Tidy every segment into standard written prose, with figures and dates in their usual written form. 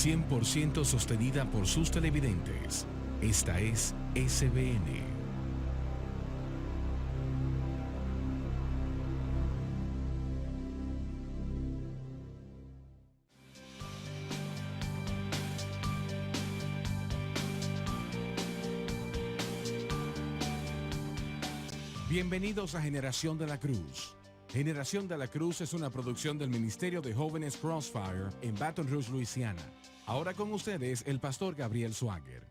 100% sostenida por sus televidentes. Esta es SBN. Bienvenidos a Generación de la Cruz. Generación de la Cruz es una producción del Ministerio de Jóvenes Crossfire en Baton Rouge, Luisiana. Ahora con ustedes, el pastor Gabriel Swagger.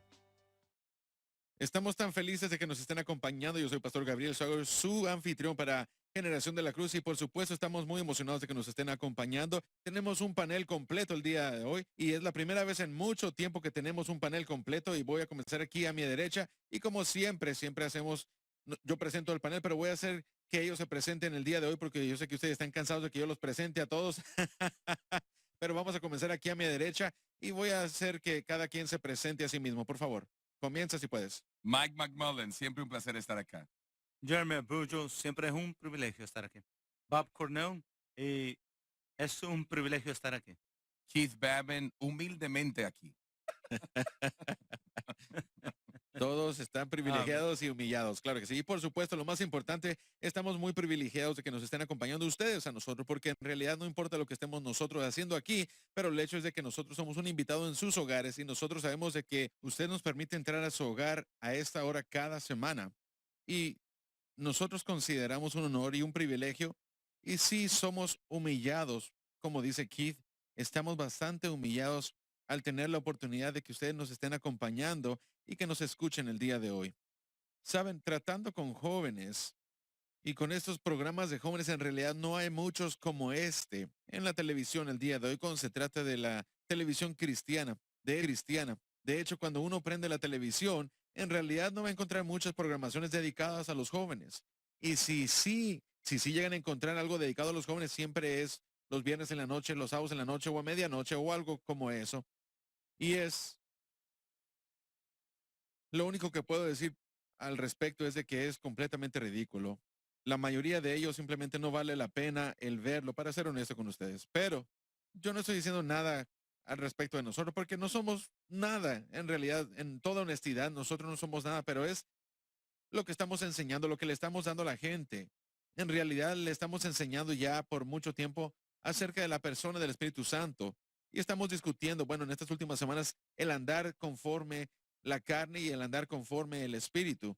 Estamos tan felices de que nos estén acompañando. Yo soy Pastor Gabriel Swagger, su anfitrión para Generación de la Cruz, y por supuesto estamos muy emocionados de que nos estén acompañando. Tenemos un panel completo el día de hoy y es la primera vez en mucho tiempo que tenemos un panel completo, y voy a comenzar aquí a mi derecha, y como siempre hacemos, yo presento el panel, pero voy a hacer que ellos se presenten el día de hoy porque yo sé que ustedes están cansados de que yo los presente a todos. Pero vamos a comenzar aquí a mi derecha y voy a hacer que cada quien se presente a sí mismo. Por favor, comienza si puedes. Mike McMullen, siempre un placer estar acá. Jeremy Abujo, siempre es un privilegio estar aquí. Bob Cornell, y es un privilegio estar aquí. Keith Babin, humildemente aquí. Todos están privilegiados y humillados, claro que sí. Y por supuesto, lo más importante, estamos muy privilegiados de que nos estén acompañando ustedes a nosotros, porque en realidad no importa lo que estemos nosotros haciendo aquí, pero el hecho es de que nosotros somos un invitado en sus hogares, y nosotros sabemos de que usted nos permite entrar a su hogar a esta hora cada semana. Y nosotros consideramos un honor y un privilegio, y sí somos humillados, como dice Keith, estamos bastante humillados al tener la oportunidad de que ustedes nos estén acompañando y que nos escuchen el día de hoy. Saben, tratando con jóvenes y con estos programas de jóvenes, en realidad no hay muchos como este en la televisión el día de hoy cuando se trata de la televisión cristiana. De hecho, cuando uno prende la televisión, en realidad no va a encontrar muchas programaciones dedicadas a los jóvenes. Y si llegan a encontrar algo dedicado a los jóvenes, siempre es los viernes en la noche, los sábados en la noche o a medianoche o algo como eso. Y es lo único que puedo decir al respecto, es de que es completamente ridículo. La mayoría de ellos simplemente no vale la pena el verlo, para ser honesto con ustedes. Pero yo no estoy diciendo nada al respecto de nosotros, porque no somos nada. En realidad, en toda honestidad, nosotros no somos nada, pero es lo que estamos enseñando, lo que le estamos dando a la gente. En realidad le estamos enseñando ya por mucho tiempo acerca de la persona del Espíritu Santo. Y estamos discutiendo, bueno, en estas últimas semanas, el andar conforme la carne y el andar conforme el Espíritu.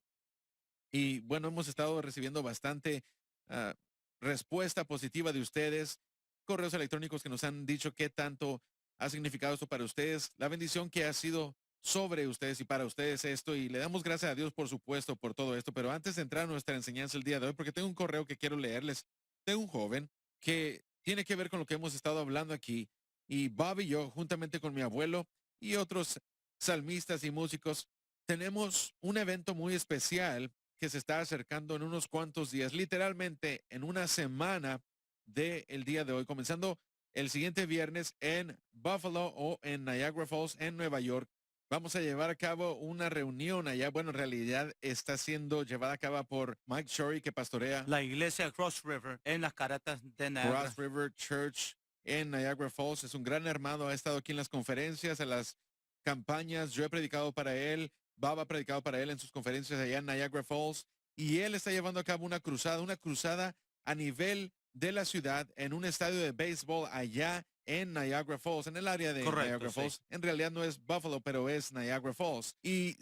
Y bueno, hemos estado recibiendo bastante ah, respuesta positiva de ustedes, correos electrónicos que nos han dicho qué tanto ha significado esto para ustedes, la bendición que ha sido sobre ustedes y para ustedes esto, y le damos gracias a Dios, por supuesto, por todo esto. Pero antes de entrar a nuestra enseñanza el día de hoy, porque tengo un correo que quiero leerles de un joven que tiene que ver con lo que hemos estado hablando aquí, y Bob y yo, juntamente con mi abuelo y otros salmistas y músicos, tenemos un evento muy especial que se está acercando en unos cuantos días, literalmente en una semana del día de hoy, comenzando el siguiente viernes en Buffalo o en Niagara Falls, en Nueva York. Vamos a llevar a cabo una reunión allá. Bueno, en realidad está siendo llevada a cabo por Mike Shorey, que pastorea La iglesia Cross River en las Caratas de Niagara. Cross River Church en Niagara Falls. Es un gran hermano, ha estado aquí en las conferencias, en las campañas. Yo he predicado para él, Bob ha predicado para él en sus conferencias allá en Niagara Falls, y él está llevando a cabo una cruzada a nivel de la ciudad en un estadio de béisbol allá en Niagara Falls, en el área de Correcto, Niagara sí. Falls. En realidad no es Buffalo, pero es Niagara Falls. Y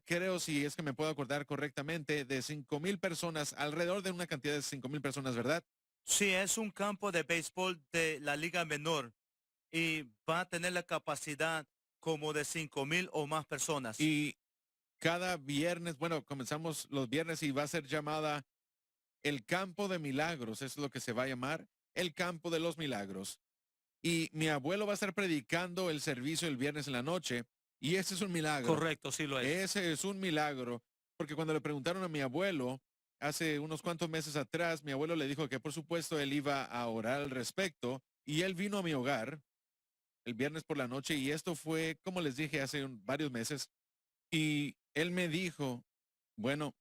creo, si es que me puedo acordar correctamente, de 5,000 personas, alrededor de una cantidad de 5,000 personas, ¿verdad? Sí, es un campo de béisbol de la Liga Menor y va a tener la capacidad como de 5,000 o más personas. Y cada viernes, bueno, comenzamos los viernes y va a ser llamada el Campo de Milagros, es lo que se va a llamar, el Campo de los Milagros. Y mi abuelo va a estar predicando el servicio el viernes en la noche, y ese es un milagro. Correcto, sí lo es. Ese es un milagro, porque cuando le preguntaron a mi abuelo, hace unos cuantos meses atrás, mi abuelo le dijo que por supuesto él iba a orar al respecto, y él vino a mi hogar el viernes por la noche, y esto fue, como les dije, hace varios meses, y él me dijo, bueno,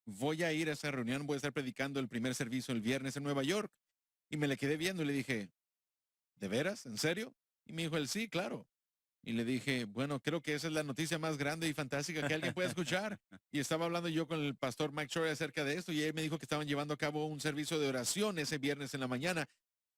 voy a ir a esa reunión, voy a estar predicando el primer servicio el viernes en Nueva York. Y me le quedé viendo y le dije, ¿de veras? ¿En serio? Y me dijo él, sí, claro. Y le dije, bueno, creo que esa es la noticia más grande y fantástica que alguien puede escuchar. Y estaba hablando yo con el pastor Mike Shore acerca de esto y él me dijo que estaban llevando a cabo un servicio de oración ese viernes en la mañana.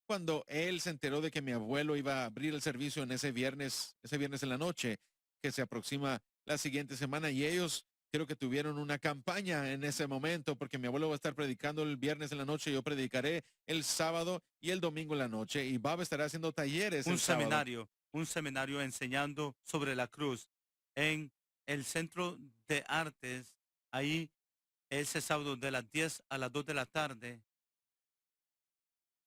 Cuando él se enteró de que mi abuelo iba a abrir el servicio en ese viernes en la noche, que se aproxima la siguiente semana, y ellos creo que tuvieron una campaña en ese momento, porque mi abuelo va a estar predicando el viernes en la noche, yo predicaré el sábado y el domingo en la noche, y Bob estará haciendo talleres el sábado. Un seminario enseñando sobre la cruz en el Centro de Artes, ahí ese sábado de las 10 a las 2 de la tarde.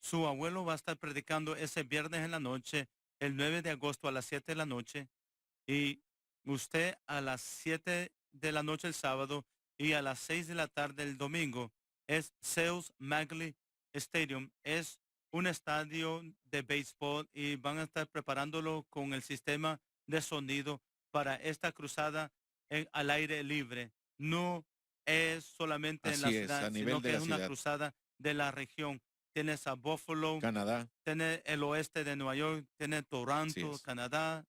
Su abuelo va a estar predicando ese viernes en la noche, el 9 de agosto a las 7 de la noche, y usted a las 7 de la noche el sábado y a las 6 de la tarde el domingo. Es Sales Magley Stadium. Es un estadio de béisbol y van a estar preparándolo con el sistema de sonido para esta cruzada al aire libre. No es solamente en la Así es, ciudad, a nivel sino de que la es una ciudad. cruzada de la región. Tienes a Buffalo, Canadá, tienes el oeste de Nueva York, tienes así Toronto, es. Canadá,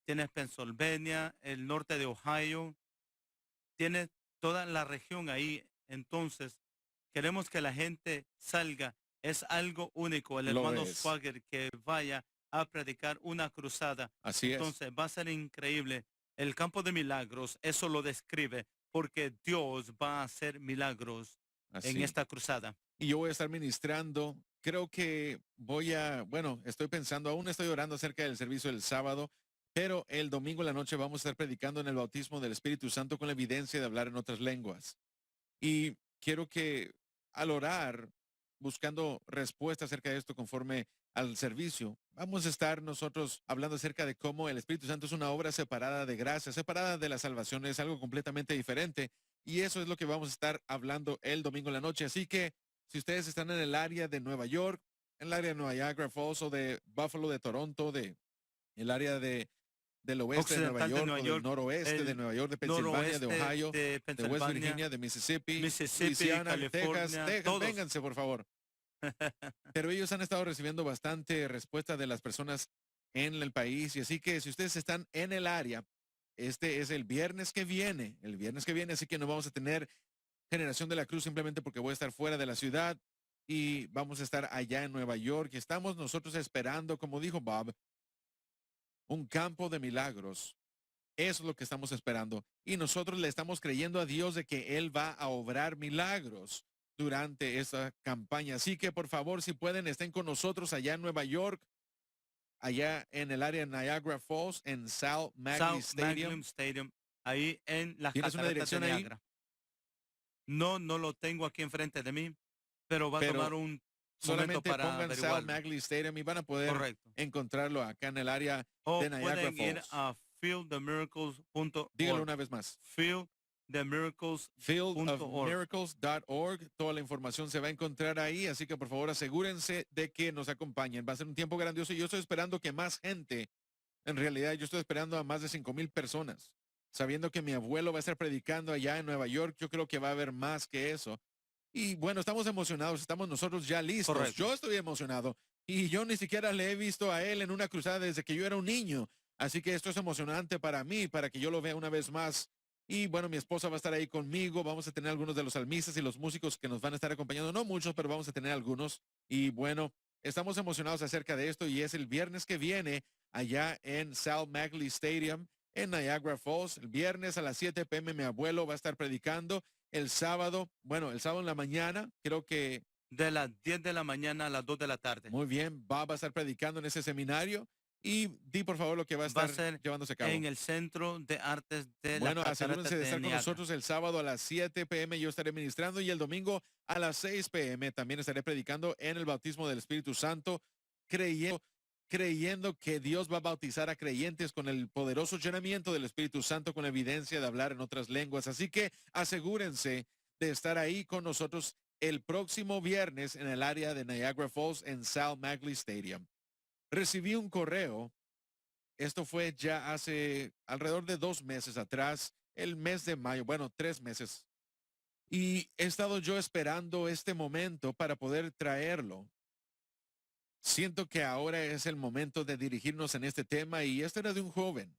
tienes Pennsylvania, el norte de Ohio, tienes toda la región ahí. Entonces, queremos que la gente salga. Es algo único. El Lo hermano es. Swagger que vaya a predicar una cruzada. Así es. Entonces, va a ser increíble. El campo de milagros, eso lo describe, porque Dios va a hacer milagros en Así. esta cruzada. Y yo voy a estar ministrando. Creo que bueno, estoy pensando, aún estoy orando acerca del servicio del sábado, pero el domingo en la noche vamos a estar predicando en el bautismo del Espíritu Santo con la evidencia de hablar en otras lenguas. Y quiero que al orar, buscando respuesta acerca de esto conforme al servicio, vamos a estar nosotros hablando acerca de cómo el Espíritu Santo es una obra separada de gracia, separada de la salvación, es algo completamente diferente. Y eso es lo que vamos a estar hablando el domingo en la noche. Así que si ustedes están en el área de Nueva York, en el área de Niagara Falls o de Buffalo, de Toronto, de el área del oeste de Nueva Occidental de York Nueva o del York, noroeste de el Nueva York, de Pensilvania, de noroeste Ohio, de de West Pensilvania, Virginia, de Mississippi, Mississippi, Louisiana, Texas, California, todos. vénganse por favor. Pero ellos han estado recibiendo bastante respuesta de las personas en el país y así que si ustedes están en el área, este es el viernes que viene, así que no vamos a tener Generación de la Cruz simplemente porque voy a estar fuera de la ciudad y vamos a estar allá en Nueva York y estamos nosotros esperando, como dijo Bob, un campo de milagros. Eso es lo que estamos esperando. Y nosotros le estamos creyendo a Dios de que Él va a obrar milagros durante esta campaña. Así que por favor, si pueden, estén con nosotros allá en Nueva York, allá en el área de Niagara Falls, en Sal Magley South Magley Stadium. Stadium, ahí en las ¿Tienes una cataratas de dirección ahí? Niagara. No, no lo tengo aquí enfrente de mí, pero va a tomar Pero un momento solamente para pongan Sal averiguarlo. Magley Stadium y van a poder Correcto. encontrarlo acá en el área O de Niagara pueden ir Falls. a Dígalo fieldthemiracles.org. una vez más. Fieldthemiracles.org. fieldofmiracles.org. Toda la información se va a encontrar ahí, así que por favor asegúrense de que nos acompañen. Va a ser un tiempo grandioso y yo estoy esperando que más gente, en realidad yo estoy esperando a más de 5,000 personas. Sabiendo que mi abuelo va a estar predicando allá en Nueva York, yo creo que va a haber más que eso. Y bueno, estamos emocionados, estamos nosotros ya listos. Correcto. Yo estoy emocionado y yo ni siquiera le he visto a él en una cruzada desde que yo era un niño. Así que esto es emocionante para mí, para que yo lo vea una vez más. Y bueno, mi esposa va a estar ahí conmigo. Vamos a tener algunos de los salmistas y los músicos que nos van a estar acompañando. No muchos, pero vamos a tener algunos. Y bueno, estamos emocionados acerca de esto y es el viernes que viene allá en Sal Magley Stadium en Niagara Falls. El viernes a las 7 p.m. mi abuelo va a estar predicando. El sábado en la mañana, creo que De las 10 de la mañana a las 2 de la tarde. muy bien, va a estar predicando en ese seminario. Y di por favor lo que va a Va a estar ser llevándose a cabo. en el Centro de Artes de Bueno, las Cataratas asegúrense de de estar con Niagara. nosotros el sábado a las 7 p.m. Yo estaré ministrando y el domingo a las 6 p.m. también estaré predicando en el bautismo del Espíritu Santo, creyendo que Dios va a bautizar a creyentes con el poderoso llenamiento del Espíritu Santo con evidencia de hablar en otras lenguas. Así que asegúrense de estar ahí con nosotros el próximo viernes en el área de Niagara Falls en Sal Magley Stadium. Recibí un correo. Esto fue ya hace alrededor de 2 meses atrás, el mes de mayo, bueno, 3 meses. Y he estado yo esperando este momento para poder traerlo. Siento que ahora es el momento de dirigirnos en este tema y esto era de un joven.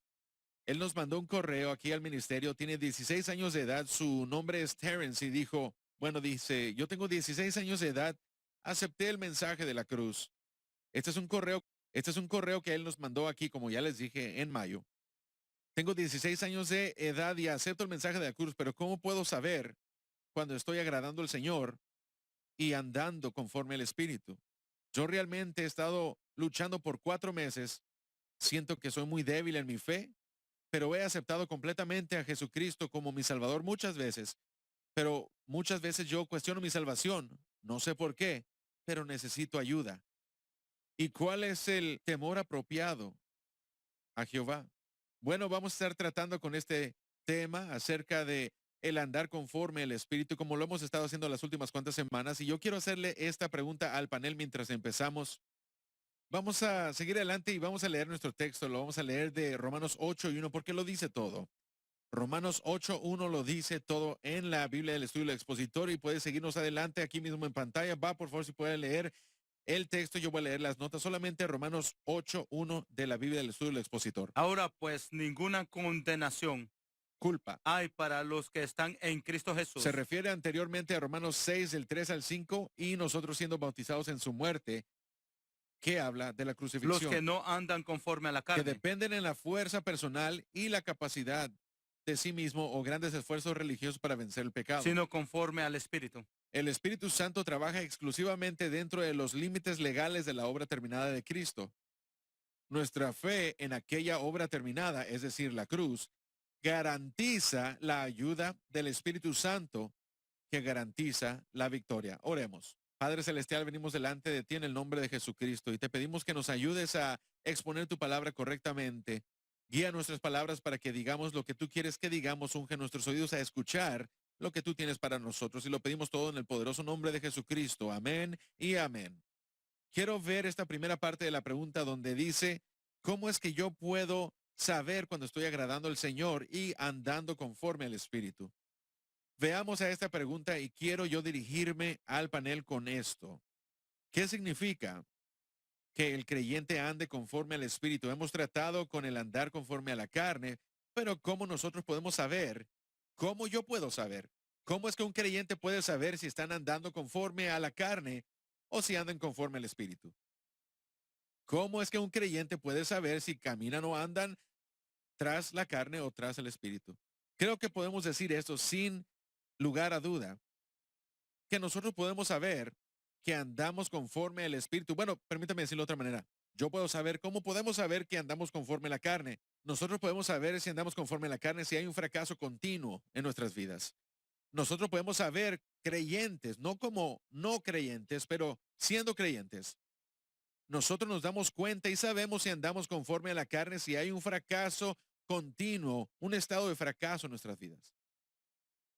Él nos mandó un correo aquí al ministerio, tiene 16 años de edad, su nombre es Terrence y dijo, bueno, dice, yo tengo 16 años de edad, acepté el mensaje de la cruz. Este es un correo que él nos mandó aquí, como ya les dije, en mayo. Tengo 16 años de edad y acepto el mensaje de la cruz, pero ¿cómo puedo saber cuando estoy agradando al Señor y andando conforme al Espíritu? Yo realmente he estado luchando por 4 meses. Siento que soy muy débil en mi fe, pero he aceptado completamente a Jesucristo como mi Salvador muchas veces. Pero muchas veces yo cuestiono mi salvación. No sé por qué, pero necesito ayuda. ¿Y cuál es el temor apropiado a Jehová? Bueno, vamos a estar tratando con este tema acerca de el andar conforme al Espíritu, como lo hemos estado haciendo las últimas cuantas semanas. Y yo quiero hacerle esta pregunta al panel mientras empezamos. Vamos a seguir adelante y vamos a leer nuestro texto. Lo vamos a leer de Romanos 8:1 porque lo dice todo. Romanos 8:1 lo dice todo en la Biblia del Estudio del Expositor y puede seguirnos adelante aquí mismo en pantalla. Va, por favor, si puede leer el texto. Yo voy a leer las notas. Solamente Romanos 8:1 de la Biblia del Estudio del Expositor. Ahora pues ninguna condenación Culpa. hay para los que están en Cristo Jesús. Se refiere anteriormente a Romanos 6, del 3 al 5, y nosotros siendo bautizados en su muerte, que habla de la Los crucifixión. que no andan conforme a la Que carne, dependen en la fuerza personal y la capacidad de sí mismo o grandes esfuerzos religiosos para vencer el pecado. sino conforme al Espíritu. El Espíritu Santo trabaja exclusivamente dentro de los límites legales de la obra terminada de Cristo. Nuestra fe en aquella obra terminada, es decir, la cruz, garantiza la ayuda del Espíritu Santo que garantiza la victoria. Oremos. Padre Celestial, venimos delante de ti en el nombre de Jesucristo y te pedimos que nos ayudes a exponer tu palabra correctamente. Guía nuestras palabras para que digamos lo que tú quieres que digamos, unge nuestros oídos a escuchar lo que tú tienes para nosotros y lo pedimos todo en el poderoso nombre de Jesucristo. Amén y amén. Quiero ver esta primera parte de la pregunta donde dice, ¿cómo es que yo puedo saber cuando estoy agradando al Señor y andando conforme al Espíritu? Veamos a esta pregunta y quiero yo dirigirme al panel con esto. ¿Qué significa que el creyente ande conforme al Espíritu? Hemos tratado con el andar conforme a la carne, pero ¿cómo nosotros podemos saber? ¿Cómo yo puedo saber? ¿Cómo es que un creyente puede saber si están andando conforme a la carne o si andan conforme al Espíritu? ¿Cómo es que un creyente puede saber si caminan o andan tras la carne o tras el Espíritu? Creo que podemos decir esto sin lugar a duda, que nosotros podemos saber que andamos conforme al Espíritu. Bueno, permítame decirlo de otra manera. Yo puedo saber, ¿cómo podemos saber que andamos conforme a la carne? Nosotros podemos saber si andamos conforme a la carne si hay un fracaso continuo en nuestras vidas. Nosotros podemos saber creyentes, no como no creyentes, pero siendo creyentes. Nosotros nos damos cuenta y sabemos si andamos conforme a la carne si hay un fracaso continuo, un estado de fracaso en nuestras vidas.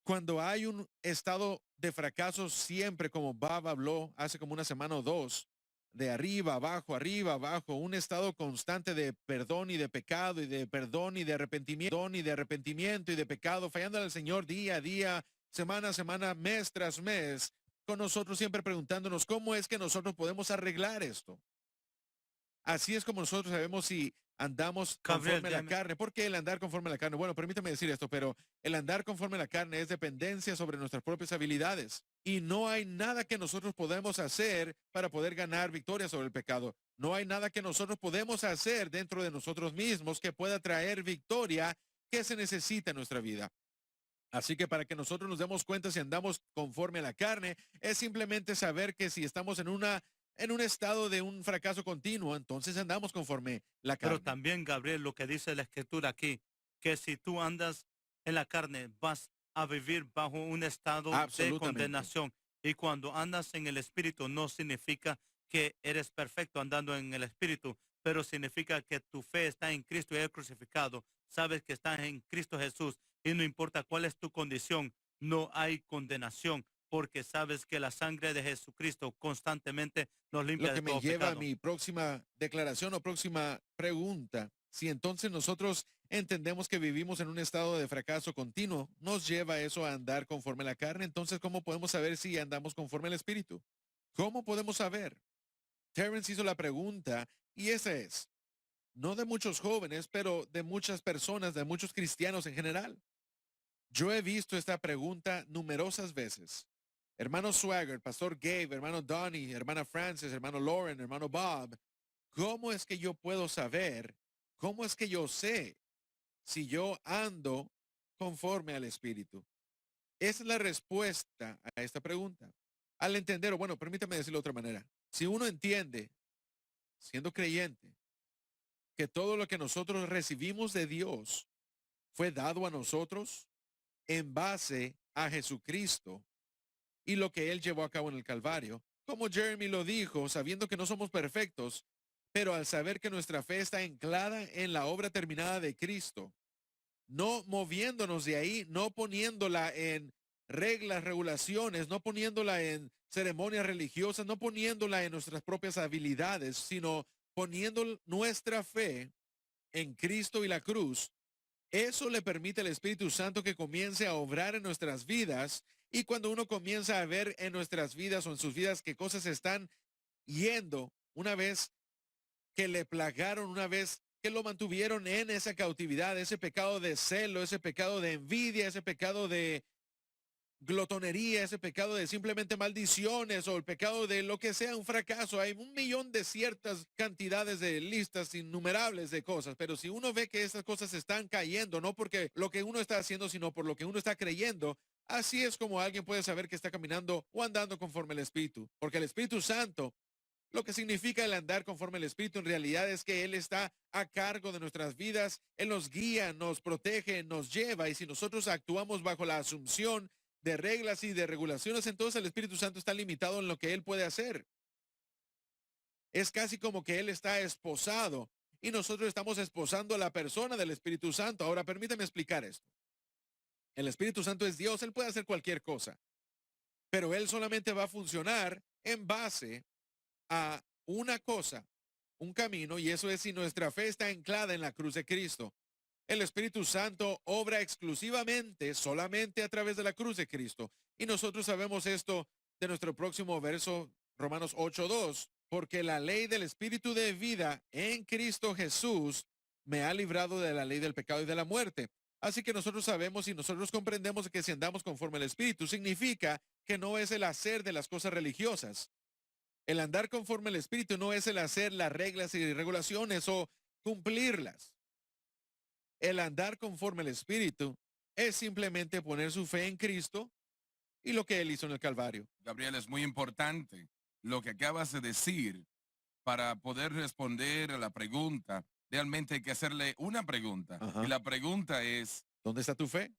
Cuando hay un estado de fracaso siempre, como Bob habló hace como una semana o dos, de arriba, abajo, un estado constante de perdón y de pecado y de perdón y de arrepentimiento y de pecado, fallando al Señor día a día, semana a semana, mes tras mes, con nosotros siempre preguntándonos cómo es que nosotros podemos arreglar esto. Así es como nosotros sabemos si andamos Gabriel, conforme a la déjame- carne. ¿Por qué el andar conforme a la carne? Bueno, permítame decir esto, pero el andar conforme a la carne es dependencia sobre nuestras propias habilidades. Y no hay nada que nosotros podemos hacer para poder ganar victoria sobre el pecado. No hay nada que nosotros podemos hacer dentro de nosotros mismos que pueda traer victoria que se necesita en nuestra vida. Así que para que nosotros nos demos cuenta si andamos conforme a la carne, es simplemente saber que si estamos en un estado de un fracaso continuo, entonces andamos conforme la Pero carne. también, Gabriel, lo que dice la Escritura aquí, que si tú andas en la carne, vas a vivir bajo un estado de Absolutamente. condenación. Y cuando andas en el Espíritu, no significa que eres perfecto andando en el Espíritu, pero significa que tu fe está en Cristo y es crucificado. Sabes que estás en Cristo Jesús y no importa cuál es tu condición, no hay condenación, porque sabes que la sangre de Jesucristo constantemente nos limpia Lo de que me todo lleva a pecado. mi próxima declaración o próxima pregunta. Si entonces nosotros entendemos que vivimos en un estado de fracaso continuo, nos lleva eso a andar conforme a la carne, entonces ¿cómo podemos saber si andamos conforme al Espíritu? ¿Cómo podemos saber? Terrence hizo la pregunta y esa es, no de muchos jóvenes, pero de muchas personas, de muchos cristianos en general. Yo he visto esta pregunta numerosas veces. Hermano Swagger, Pastor Gabe, hermano Donnie, hermana Francis, hermano Lauren, hermano Bob, ¿cómo es que yo puedo saber? ¿Cómo es que yo sé si yo ando conforme al Espíritu? Esa es la respuesta a esta pregunta. Al entender, o bueno, permítame decirlo de otra manera. Si uno entiende, siendo creyente, que todo lo que nosotros recibimos de Dios fue dado a nosotros en base a Jesucristo y lo que Él llevó a cabo en el Calvario, como Jeremy lo dijo, sabiendo que no somos perfectos, pero al saber que nuestra fe está anclada en la obra terminada de Cristo, no moviéndonos de ahí, no poniéndola en reglas, regulaciones, no poniéndola en ceremonias religiosas, no poniéndola en nuestras propias habilidades, sino poniendo nuestra fe en Cristo y la cruz. Eso le permite al Espíritu Santo que comience a obrar en nuestras vidas, y cuando uno comienza a ver en nuestras vidas o en sus vidas qué cosas están yendo una vez que le plagaron, una vez que lo mantuvieron en esa cautividad, ese pecado de celo, ese pecado de envidia, ese pecado de glotonería, ese pecado de simplemente maldiciones o el pecado de lo que sea un fracaso. Hay un millón de ciertas cantidades de listas innumerables de cosas, pero si uno ve que estas cosas están cayendo, no porque lo que uno está haciendo, sino por lo que uno está creyendo, así es como alguien puede saber que está caminando o andando conforme al Espíritu, porque el Espíritu Santo, lo que significa el andar conforme al Espíritu en realidad es que Él está a cargo de nuestras vidas, Él nos guía, nos protege, nos lleva, y si nosotros actuamos bajo la asunción de reglas y de regulaciones, entonces el Espíritu Santo está limitado en lo que Él puede hacer. Es casi como que Él está esposado y nosotros estamos esposando a la persona del Espíritu Santo. Ahora permítame explicar esto. El Espíritu Santo es Dios, Él puede hacer cualquier cosa, pero Él solamente va a funcionar en base a una cosa, un camino, y eso es si nuestra fe está anclada en la cruz de Cristo. El Espíritu Santo obra exclusivamente, solamente a través de la cruz de Cristo. Y nosotros sabemos esto de nuestro próximo verso, Romanos 8:2, porque la ley del Espíritu de vida en Cristo Jesús me ha librado de la ley del pecado y de la muerte. Así que nosotros sabemos y nosotros comprendemos que si andamos conforme al Espíritu, significa que no es el hacer de las cosas religiosas. El andar conforme al Espíritu no es el hacer las reglas y regulaciones o cumplirlas. El andar conforme al Espíritu es simplemente poner su fe en Cristo y lo que Él hizo en el Calvario. Gabriel, es muy importante lo que acabas de decir para poder responder a la pregunta. Realmente hay que hacerle una pregunta. Ajá. Y la pregunta es, ¿Dónde está tu fe?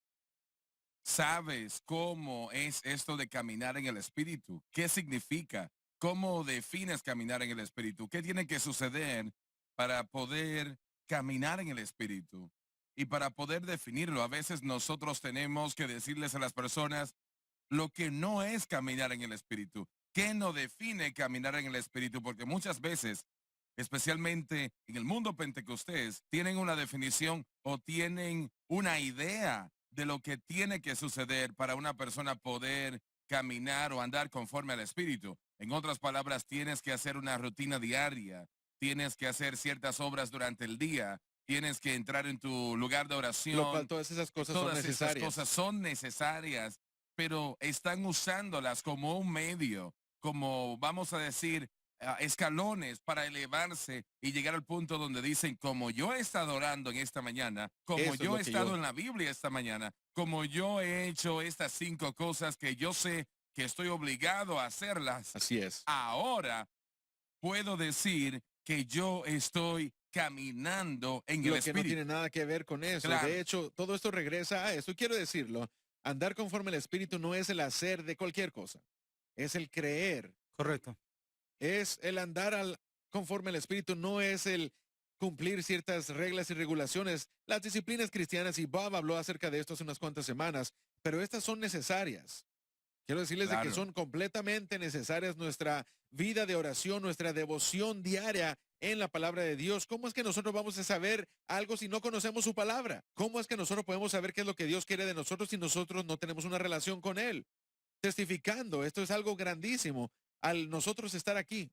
¿sabes cómo es esto de caminar en el Espíritu? ¿Qué significa? ¿Cómo defines caminar en el Espíritu? ¿Qué tiene que suceder para poder caminar en el Espíritu? Y para poder definirlo, a veces nosotros tenemos que decirles a las personas lo que no es caminar en el Espíritu. ¿Qué no define caminar en el Espíritu? Porque muchas veces, especialmente en el mundo pentecostés, tienen una definición o tienen una idea de lo que tiene que suceder para una persona poder caminar o andar conforme al Espíritu. En otras palabras, tienes que hacer una rutina diaria, tienes que hacer ciertas obras durante el día, tienes que entrar en tu lugar de oración. Lo cual todas esas cosas son Todas esas necesarias. cosas son necesarias, pero están usándolas como un medio, como vamos a decir, escalones para elevarse y llegar al punto donde dicen, como yo he estado orando en esta mañana, como Eso es yo lo he que estado yo- en la Biblia esta mañana, como yo he hecho estas 5 cosas que yo sé que estoy obligado a hacerlas, Así es. ahora puedo decir que yo estoy caminando en el Lo que no Espíritu. tiene nada que ver con eso. Claro. De hecho, todo esto regresa a eso. Quiero decirlo, andar conforme al Espíritu no es el hacer de cualquier cosa. Es el creer. Correcto. Es el andar conforme al Espíritu, no es el cumplir ciertas reglas y regulaciones. Las disciplinas cristianas, y Bob habló acerca de esto hace unas cuantas semanas, pero estas son necesarias. Quiero decirles de Claro. que son completamente necesarias nuestra vida de oración, nuestra devoción diaria en la palabra de Dios. ¿Cómo es que nosotros vamos a saber algo si no conocemos su palabra? ¿Cómo es que nosotros podemos saber qué es lo que Dios quiere de nosotros si nosotros no tenemos una relación con Él? Testificando, esto es algo grandísimo al nosotros estar aquí.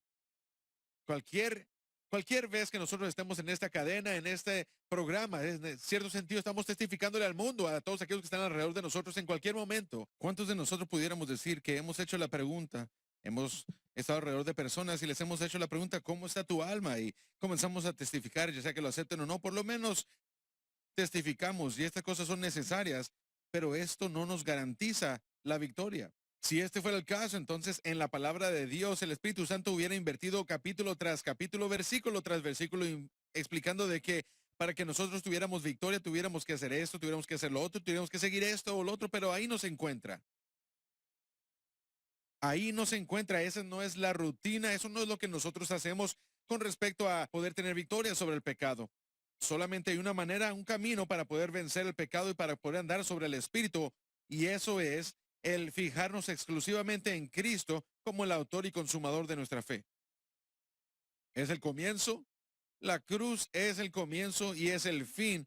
Cualquier, cualquier vez que nosotros estemos en esta cadena, en este programa, en cierto sentido estamos testificándole al mundo, a todos aquellos que están alrededor de nosotros en cualquier momento. ¿Cuántos de nosotros pudiéramos decir que hemos hecho la pregunta? Hemos estado alrededor de personas y les hemos hecho la pregunta, ¿cómo está tu alma? Y comenzamos a testificar, ya sea que lo acepten o no, por lo menos testificamos y estas cosas son necesarias, pero esto no nos garantiza la victoria. Si este fuera el caso, entonces en la palabra de Dios el Espíritu Santo hubiera invertido capítulo tras capítulo, versículo tras versículo, explicando de que para que nosotros tuviéramos victoria tuviéramos que hacer esto, tuviéramos que hacer lo otro, tuviéramos que seguir esto o lo otro, pero ahí no se encuentra. Ahí no se encuentra, esa no es la rutina, eso no es lo que nosotros hacemos con respecto a poder tener victoria sobre el pecado. Solamente hay una manera, un camino para poder vencer el pecado y para poder andar sobre el Espíritu, y eso es el fijarnos exclusivamente en Cristo como el autor y consumador de nuestra fe. Es el comienzo, la cruz es el comienzo y es el fin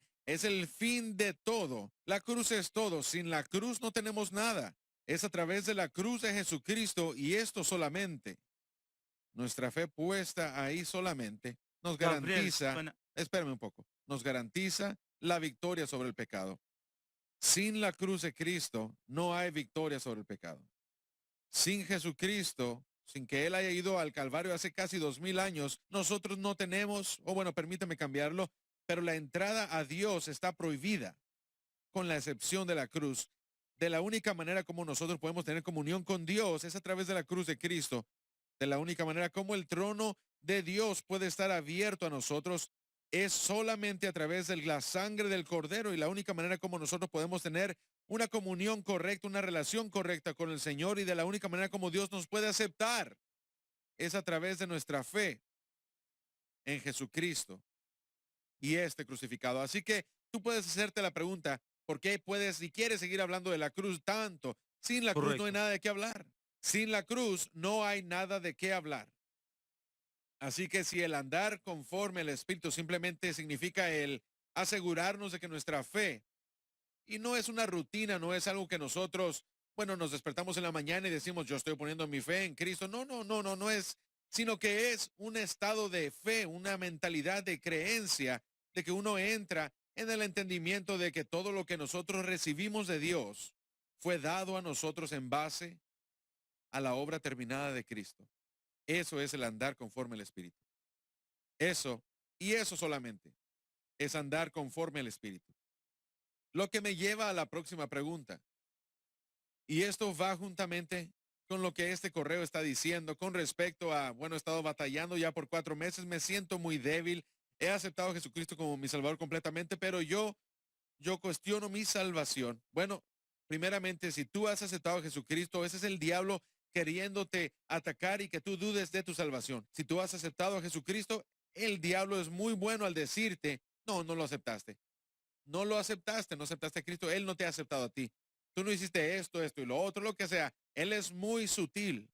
de todo. La cruz es todo, sin la cruz no tenemos nada. Es a través de la cruz de Jesucristo y esto solamente. Nuestra fe puesta ahí solamente nos Gabriel, garantiza, espérame un poco, nos garantiza la victoria sobre el pecado. Sin la cruz de Cristo no hay victoria sobre el pecado. Sin Jesucristo, sin que Él haya ido al Calvario hace casi 2000 años, nosotros no tenemos, o bueno, permítame cambiarlo, pero la entrada a Dios está prohibida, con la excepción de la cruz. De la única manera como nosotros podemos tener comunión con Dios es a través de la cruz de Cristo. De la única manera como el trono de Dios puede estar abierto a nosotros es solamente a través de la sangre del Cordero, y la única manera como nosotros podemos tener una comunión correcta, una relación correcta con el Señor, y de la única manera como Dios nos puede aceptar es a través de nuestra fe en Jesucristo y este crucificado. Así que tú puedes hacerte la pregunta, ¿por qué puedes y quieres seguir hablando de la cruz tanto? Sin la cruz no hay correcto. nada de qué hablar. Sin la cruz no hay nada de qué hablar. Así que si el andar conforme al Espíritu simplemente significa el asegurarnos de que nuestra fe, y no es una rutina, no es algo que nosotros, bueno, nos despertamos en la mañana y decimos, yo estoy poniendo mi fe en Cristo. No, no, no, no, no es, sino que es un estado de fe, una mentalidad de creencia, de que uno entra en el entendimiento de que todo lo que nosotros recibimos de Dios fue dado a nosotros en base a la obra terminada de Cristo. Eso es el andar conforme al Espíritu. Eso, y eso solamente, es andar conforme al Espíritu. Lo que me lleva a la próxima pregunta. Y esto va juntamente con lo que este correo está diciendo con respecto a, bueno, he estado batallando ya por 4 meses, me siento muy débil, he aceptado a Jesucristo como mi Salvador completamente, pero yo cuestiono mi salvación. Bueno, primeramente, si tú has aceptado a Jesucristo, ese es el diablo queriéndote atacar y que tú dudes de tu salvación. Si tú has aceptado a Jesucristo, el diablo es muy bueno al decirte, no, no lo aceptaste. No lo aceptaste, no aceptaste a Cristo, Él no te ha aceptado a ti. Tú no hiciste esto, esto y lo otro, lo que sea. Él es muy sutil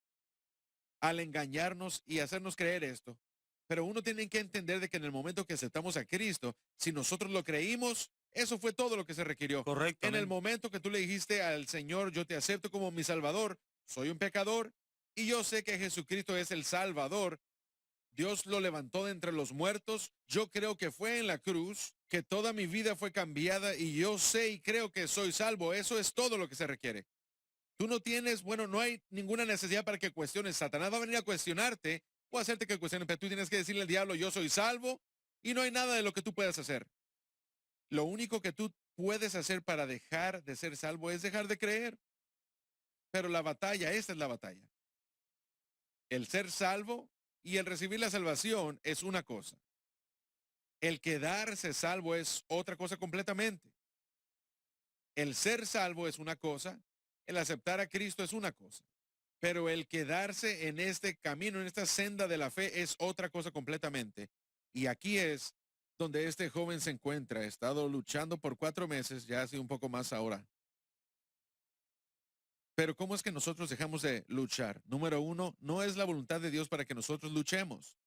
al engañarnos y hacernos creer esto. Pero uno tiene que entender de que en el momento que aceptamos a Cristo, si nosotros lo creímos, eso fue todo lo que se requirió. Correcto. En el Amén. momento que tú le dijiste al Señor, yo te acepto como mi Salvador, soy un pecador y yo sé que Jesucristo es el Salvador. Dios lo levantó de entre los muertos. Yo creo que fue en la cruz que toda mi vida fue cambiada y yo sé y creo que soy salvo. Eso es todo lo que se requiere. Tú no tienes, bueno, no hay ninguna necesidad para que cuestiones. Satanás va a venir a cuestionarte o a hacerte que cuestiones, pero tú tienes que decirle al diablo, yo soy salvo, y no hay nada de lo que tú puedas hacer. Lo único que tú puedes hacer para dejar de ser salvo es dejar de creer. Pero la batalla, esta es la batalla. El ser salvo y el recibir la salvación es una cosa. El quedarse salvo es otra cosa completamente. El ser salvo es una cosa, el aceptar a Cristo es una cosa, pero el quedarse en este camino, en esta senda de la fe es otra cosa completamente. Y aquí es donde este joven se encuentra. Ha estado luchando por 4 meses, ya hace un poco más ahora. Pero ¿cómo es que nosotros dejamos de luchar? Número 1, no es la voluntad de Dios para que nosotros luchemos.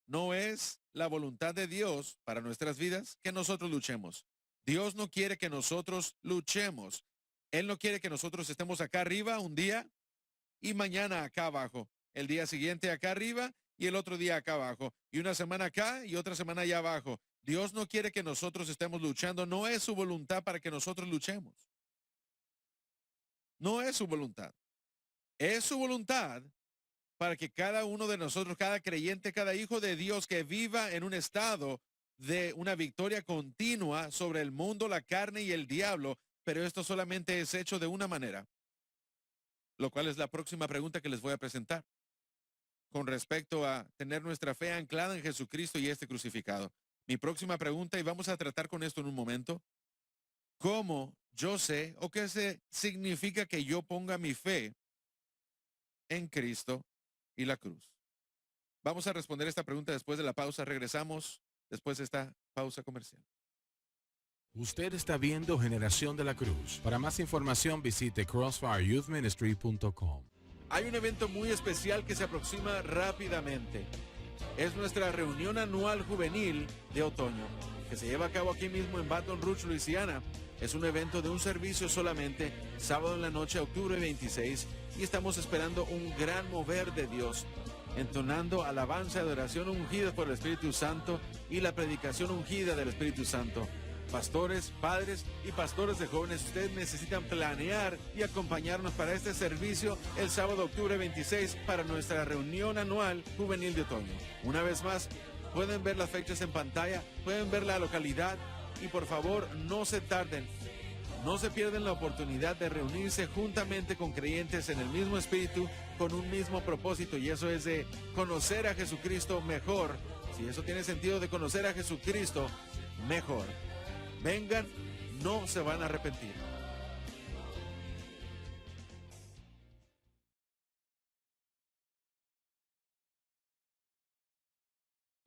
No es la voluntad de Dios para nuestras vidas que nosotros luchemos. Dios no quiere que nosotros luchemos. Él no quiere que nosotros estemos acá arriba un día y mañana acá abajo. el día siguiente acá arriba y el otro día acá abajo, y una semana acá y otra semana allá abajo. Dios no quiere que nosotros estemos luchando, no es su voluntad para que nosotros luchemos. No es su voluntad. Es su voluntad para que cada uno de nosotros, cada creyente, cada hijo de Dios que viva en un estado de una victoria continua sobre el mundo, la carne y el diablo, pero esto solamente es hecho de una manera, lo cual es la próxima pregunta que les voy a presentar con respecto a tener nuestra fe anclada en Jesucristo y este crucificado. Mi próxima pregunta, y vamos a tratar con esto en un momento, ¿cómo yo sé o qué significa que yo ponga mi fe en Cristo y la cruz? Vamos a responder esta pregunta después de la pausa. Regresamos después de esta pausa comercial. Usted está viendo Generación de la Cruz. Para más información visite crossfireyouthministry.com. Hay un evento muy especial que se aproxima rápidamente. Es nuestra reunión anual juvenil de otoño, que se lleva a cabo aquí mismo en Baton Rouge, Luisiana. Es un evento de un servicio solamente, sábado en la noche, octubre 26, y estamos esperando un gran mover de Dios, entonando alabanza y adoración ungida por el Espíritu Santo y la predicación ungida del Espíritu Santo. Pastores, padres y pastores de jóvenes, ustedes necesitan planear y acompañarnos para este servicio el sábado octubre 26 para nuestra reunión anual juvenil de otoño. Una vez más, pueden ver las fechas en pantalla, pueden ver la localidad y por favor no se tarden. No se pierden la oportunidad de reunirse juntamente con creyentes en el mismo espíritu, con un mismo propósito, y eso es de conocer a Jesucristo mejor. Si eso tiene sentido, de conocer a Jesucristo mejor. Vengan, no se van a arrepentir.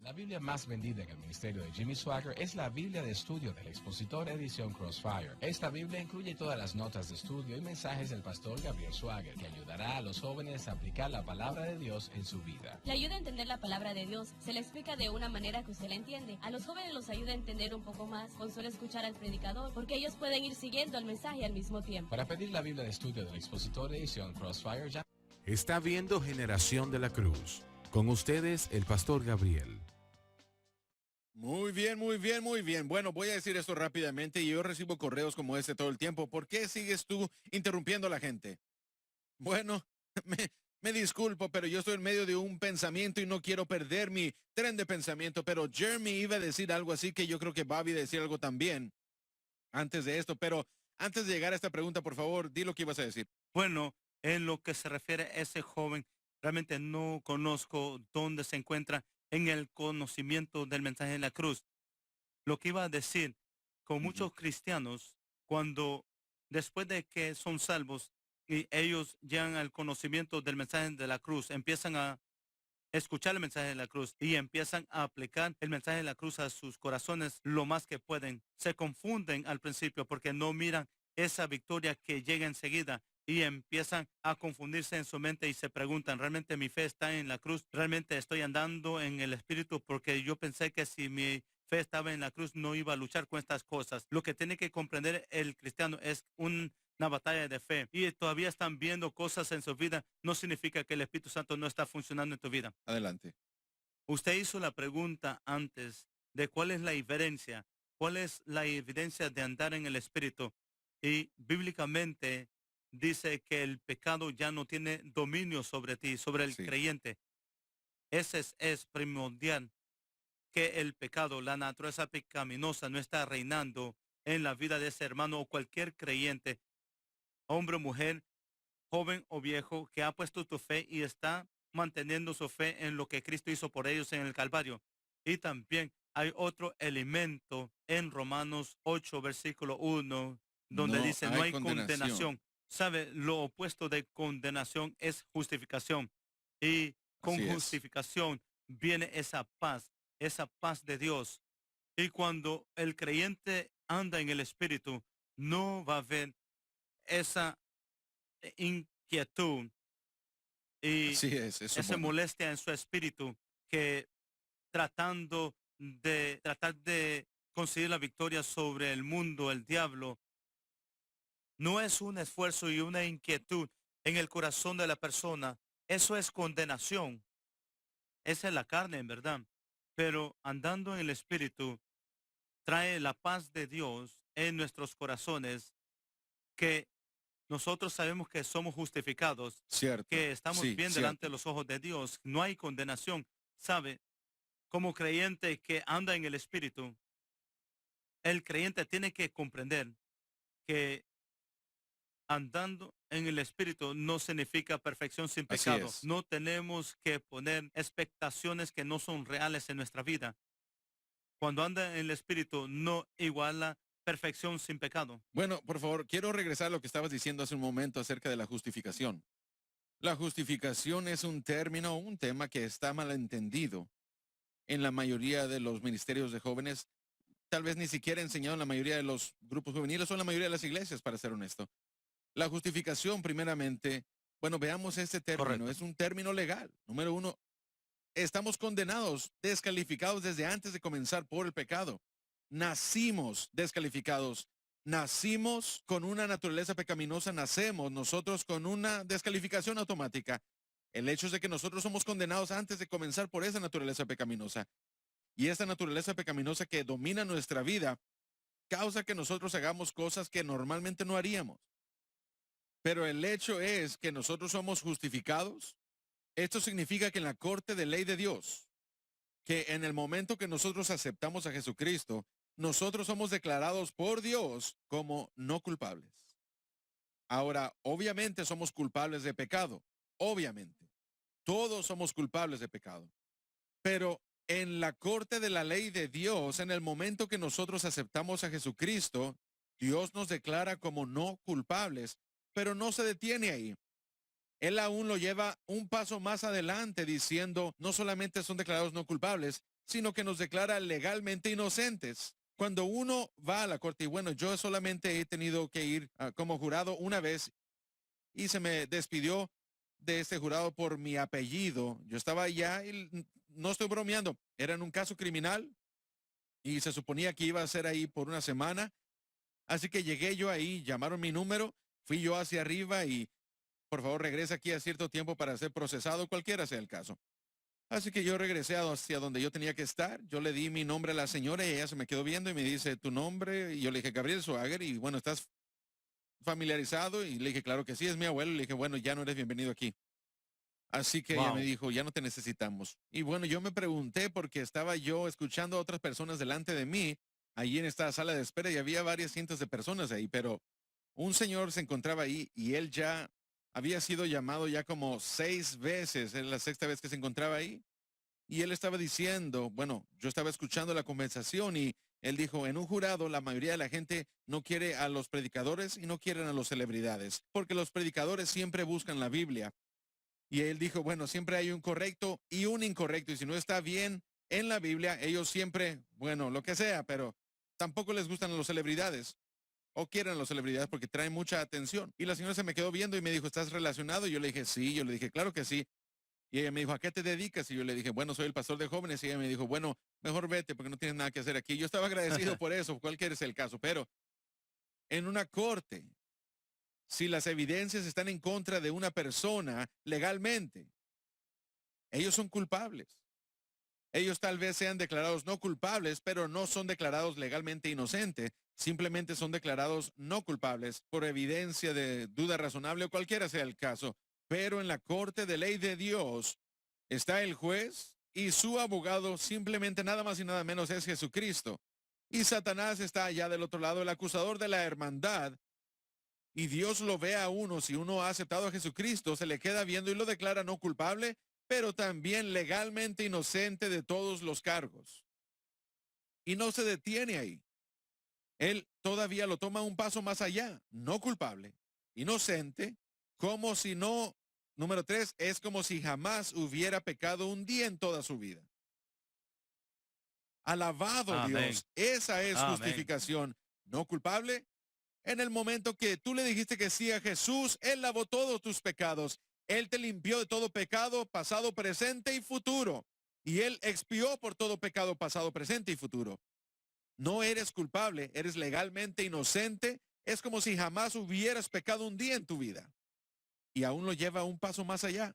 La Biblia más vendida en el ministerio de Jimmy Swagger es la Biblia de estudio del expositor edición Crossfire. Esta Biblia incluye todas las notas de estudio y mensajes del pastor Gabriel Swagger, que ayudará a los jóvenes a aplicar la palabra de Dios en su vida. Le ayuda a entender la palabra de Dios, se le explica de una manera que usted la entiende. A los jóvenes los ayuda a entender un poco más con solo escuchar al predicador, porque ellos pueden ir siguiendo el mensaje al mismo tiempo. Para pedir la Biblia de estudio del expositor edición Crossfire, ya Está viendo Generación de la Cruz. Con ustedes, el pastor Gabriel. Muy bien, muy bien, muy bien. Bueno, voy a decir esto rápidamente y yo recibo correos como este todo el tiempo. ¿Por qué sigues tú interrumpiendo a la gente? Bueno, me disculpo, pero yo estoy en medio de un pensamiento y no quiero perder mi tren de pensamiento, pero Jeremy iba a decir algo así que yo creo que Bobby decir algo también antes de esto, pero antes de llegar a esta pregunta, por favor, di lo que ibas a decir. Bueno, en lo que se refiere a ese joven, realmente no conozco dónde se encuentra en el conocimiento del mensaje de la cruz. Lo que iba a decir, con muchos cristianos, cuando después de que son salvos y ellos llegan al conocimiento del mensaje de la cruz, empiezan a escuchar el mensaje de la cruz y empiezan a aplicar el mensaje de la cruz a sus corazones lo más que pueden. Se confunden al principio porque no miran esa victoria que llega enseguida y empiezan a confundirse en su mente y se preguntan, ¿realmente mi fe está en la cruz? ¿Realmente estoy andando en el Espíritu? Porque yo pensé que si mi fe estaba en la cruz no iba a luchar con estas cosas. Lo que tiene que comprender el cristiano es una batalla de fe y todavía están viendo cosas en su vida, no significa que el Espíritu Santo no está funcionando en tu vida. Adelante. Usted hizo la pregunta antes de cuál es la diferencia, cuál es la evidencia de andar en el Espíritu, y bíblicamente dice que el pecado ya no tiene dominio sobre ti, sobre el creyente. Ese es primordial, que el pecado, la naturaleza pecaminosa no está reinando en la vida de ese hermano o cualquier creyente, hombre o mujer, joven o viejo, que ha puesto tu fe y está manteniendo su fe en lo que Cristo hizo por ellos en el Calvario. Y también hay otro elemento en Romanos 8, versículo 1, donde dice, no hay condenación. ¿Sabe? Lo opuesto de condenación es justificación. Y con justificación viene esa paz de Dios. Y cuando el creyente anda en el Espíritu, no va a haber esa inquietud y esa molestia en su espíritu, que tratar de conseguir la victoria sobre el mundo, el diablo, no es un esfuerzo y una inquietud en el corazón de la persona, Eso es condenación. Esa es la carne, en verdad. Pero andando en el Espíritu trae la paz de Dios en nuestros corazones, que nosotros sabemos que somos justificados, Cierto. que estamos Sí, bien delante cierto. de los ojos de Dios. No hay condenación. ¿Sabe? Como creyente que anda en el Espíritu, el creyente tiene que comprender que andando en el Espíritu no significa perfección sin Así pecado. es. No tenemos que poner expectaciones que no son reales en nuestra vida. Cuando anda en el Espíritu no iguala perfección sin pecado. Bueno, por favor, quiero regresar a lo que estabas diciendo hace un momento acerca de la justificación. La justificación es un término, un tema que está malentendido en la mayoría de los ministerios de jóvenes, tal vez ni siquiera enseñado en la mayoría de los grupos juveniles o en la mayoría de las iglesias, para ser honesto. La justificación, primeramente, bueno, veamos este término, Correcto. es un término legal. Número uno, estamos condenados, descalificados desde antes de comenzar por el pecado. Nacimos descalificados. Nacimos con una naturaleza pecaminosa, nacemos nosotros con una descalificación automática. El hecho es de que nosotros somos condenados antes de comenzar por esa naturaleza pecaminosa. Y esta naturaleza pecaminosa que domina nuestra vida causa que nosotros hagamos cosas que normalmente no haríamos. Pero el hecho es que nosotros somos justificados. Esto significa que en la corte de ley de Dios, que en el momento que nosotros aceptamos a Jesucristo, nosotros somos declarados por Dios como no culpables. Ahora, obviamente somos culpables de pecado, obviamente. Todos somos culpables de pecado. Pero en la corte de la ley de Dios, en el momento que nosotros aceptamos a Jesucristo, Dios nos declara como no culpables, pero no se detiene ahí. Él aún lo lleva un paso más adelante diciendo, no solamente son declarados no culpables, sino que nos declara legalmente inocentes. Cuando uno va a la corte, y bueno, yo solamente he tenido que ir como jurado una vez y se me despidió de este jurado por mi apellido. Yo estaba allá y no estoy bromeando, era en un caso criminal y se suponía que iba a ser ahí por una semana. Así que llegué yo ahí, llamaron mi número, fui yo hacia arriba y por favor regresa aquí a cierto tiempo para ser procesado, cualquiera sea el caso. Así que yo regresé hacia donde yo tenía que estar. Yo le di mi nombre a la señora y ella se me quedó viendo y me dice, ¿tu nombre? Y yo le dije, Gabriel Swagger. Y bueno, ¿estás familiarizado? Y le dije, claro que sí, es mi abuelo. Y le dije, bueno, ya no eres bienvenido aquí. Así que ella me Wow. dijo, ya no te necesitamos. Y bueno, yo me pregunté porque estaba yo escuchando a otras personas delante de mí, allí en esta sala de espera, y había varias cientos de personas ahí, pero un señor se encontraba ahí y él ya había sido llamado ya como 6 veces, es la sexta vez que se encontraba ahí. Y él estaba diciendo, bueno, yo estaba escuchando la conversación y él dijo, en un jurado la mayoría de la gente no quiere a los predicadores y no quieren a los celebridades, porque los predicadores siempre buscan la Biblia. Y él dijo, bueno, siempre hay un correcto y un incorrecto, y si no está bien en la Biblia, ellos siempre, bueno, lo que sea, pero tampoco les gustan a los celebridades o quieren a las celebridades porque traen mucha atención. Y la señora se me quedó viendo y me dijo, ¿estás relacionado? Y yo le dije, sí, yo le dije, claro que sí. Y ella me dijo, ¿a qué te dedicas? Y yo le dije, bueno, soy el pastor de jóvenes. Y ella me dijo, bueno, mejor vete porque no tienes nada que hacer aquí. Yo estaba agradecido por eso, cualquier es el caso. Pero en una corte, si las evidencias están en contra de una persona legalmente, ellos son culpables. Ellos tal vez sean declarados no culpables, pero no son declarados legalmente inocentes. Simplemente son declarados no culpables por evidencia de duda razonable o cualquiera sea el caso. Pero en la corte de ley de Dios está el juez y su abogado, simplemente nada más y nada menos es Jesucristo. Y Satanás está allá del otro lado, el acusador de la hermandad. Y Dios lo ve a uno, si uno ha aceptado a Jesucristo, se le queda viendo y lo declara no culpable, pero también legalmente inocente de todos los cargos. Y no se detiene ahí. Él todavía lo toma un paso más allá, no culpable, inocente, como si no, número 3, es como si jamás hubiera pecado un día en toda su vida. Alabado Amén. Dios, esa es Amén. justificación, no culpable. En el momento que tú le dijiste que sí a Jesús, Él lavó todos tus pecados. Él te limpió de todo pecado, pasado, presente y futuro. Y Él expió por todo pecado, pasado, presente y futuro. No eres culpable, eres legalmente inocente. Es como si jamás hubieras pecado un día en tu vida. Y aún lo lleva un paso más allá.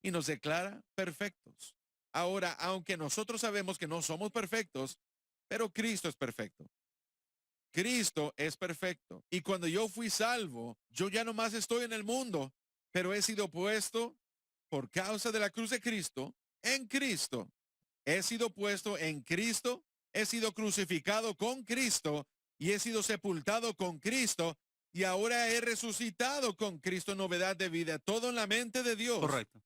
y nos declara perfectos. Ahora, aunque nosotros sabemos que no somos perfectos, pero Cristo es perfecto. Cristo es perfecto. Y cuando yo fui salvo, yo ya no más estoy en el mundo, pero he sido puesto por causa de la cruz de Cristo en Cristo. He sido puesto en Cristo, he sido crucificado con Cristo y he sido sepultado con Cristo y ahora he resucitado con Cristo en novedad de vida. Todo en la mente de Dios. Correcto.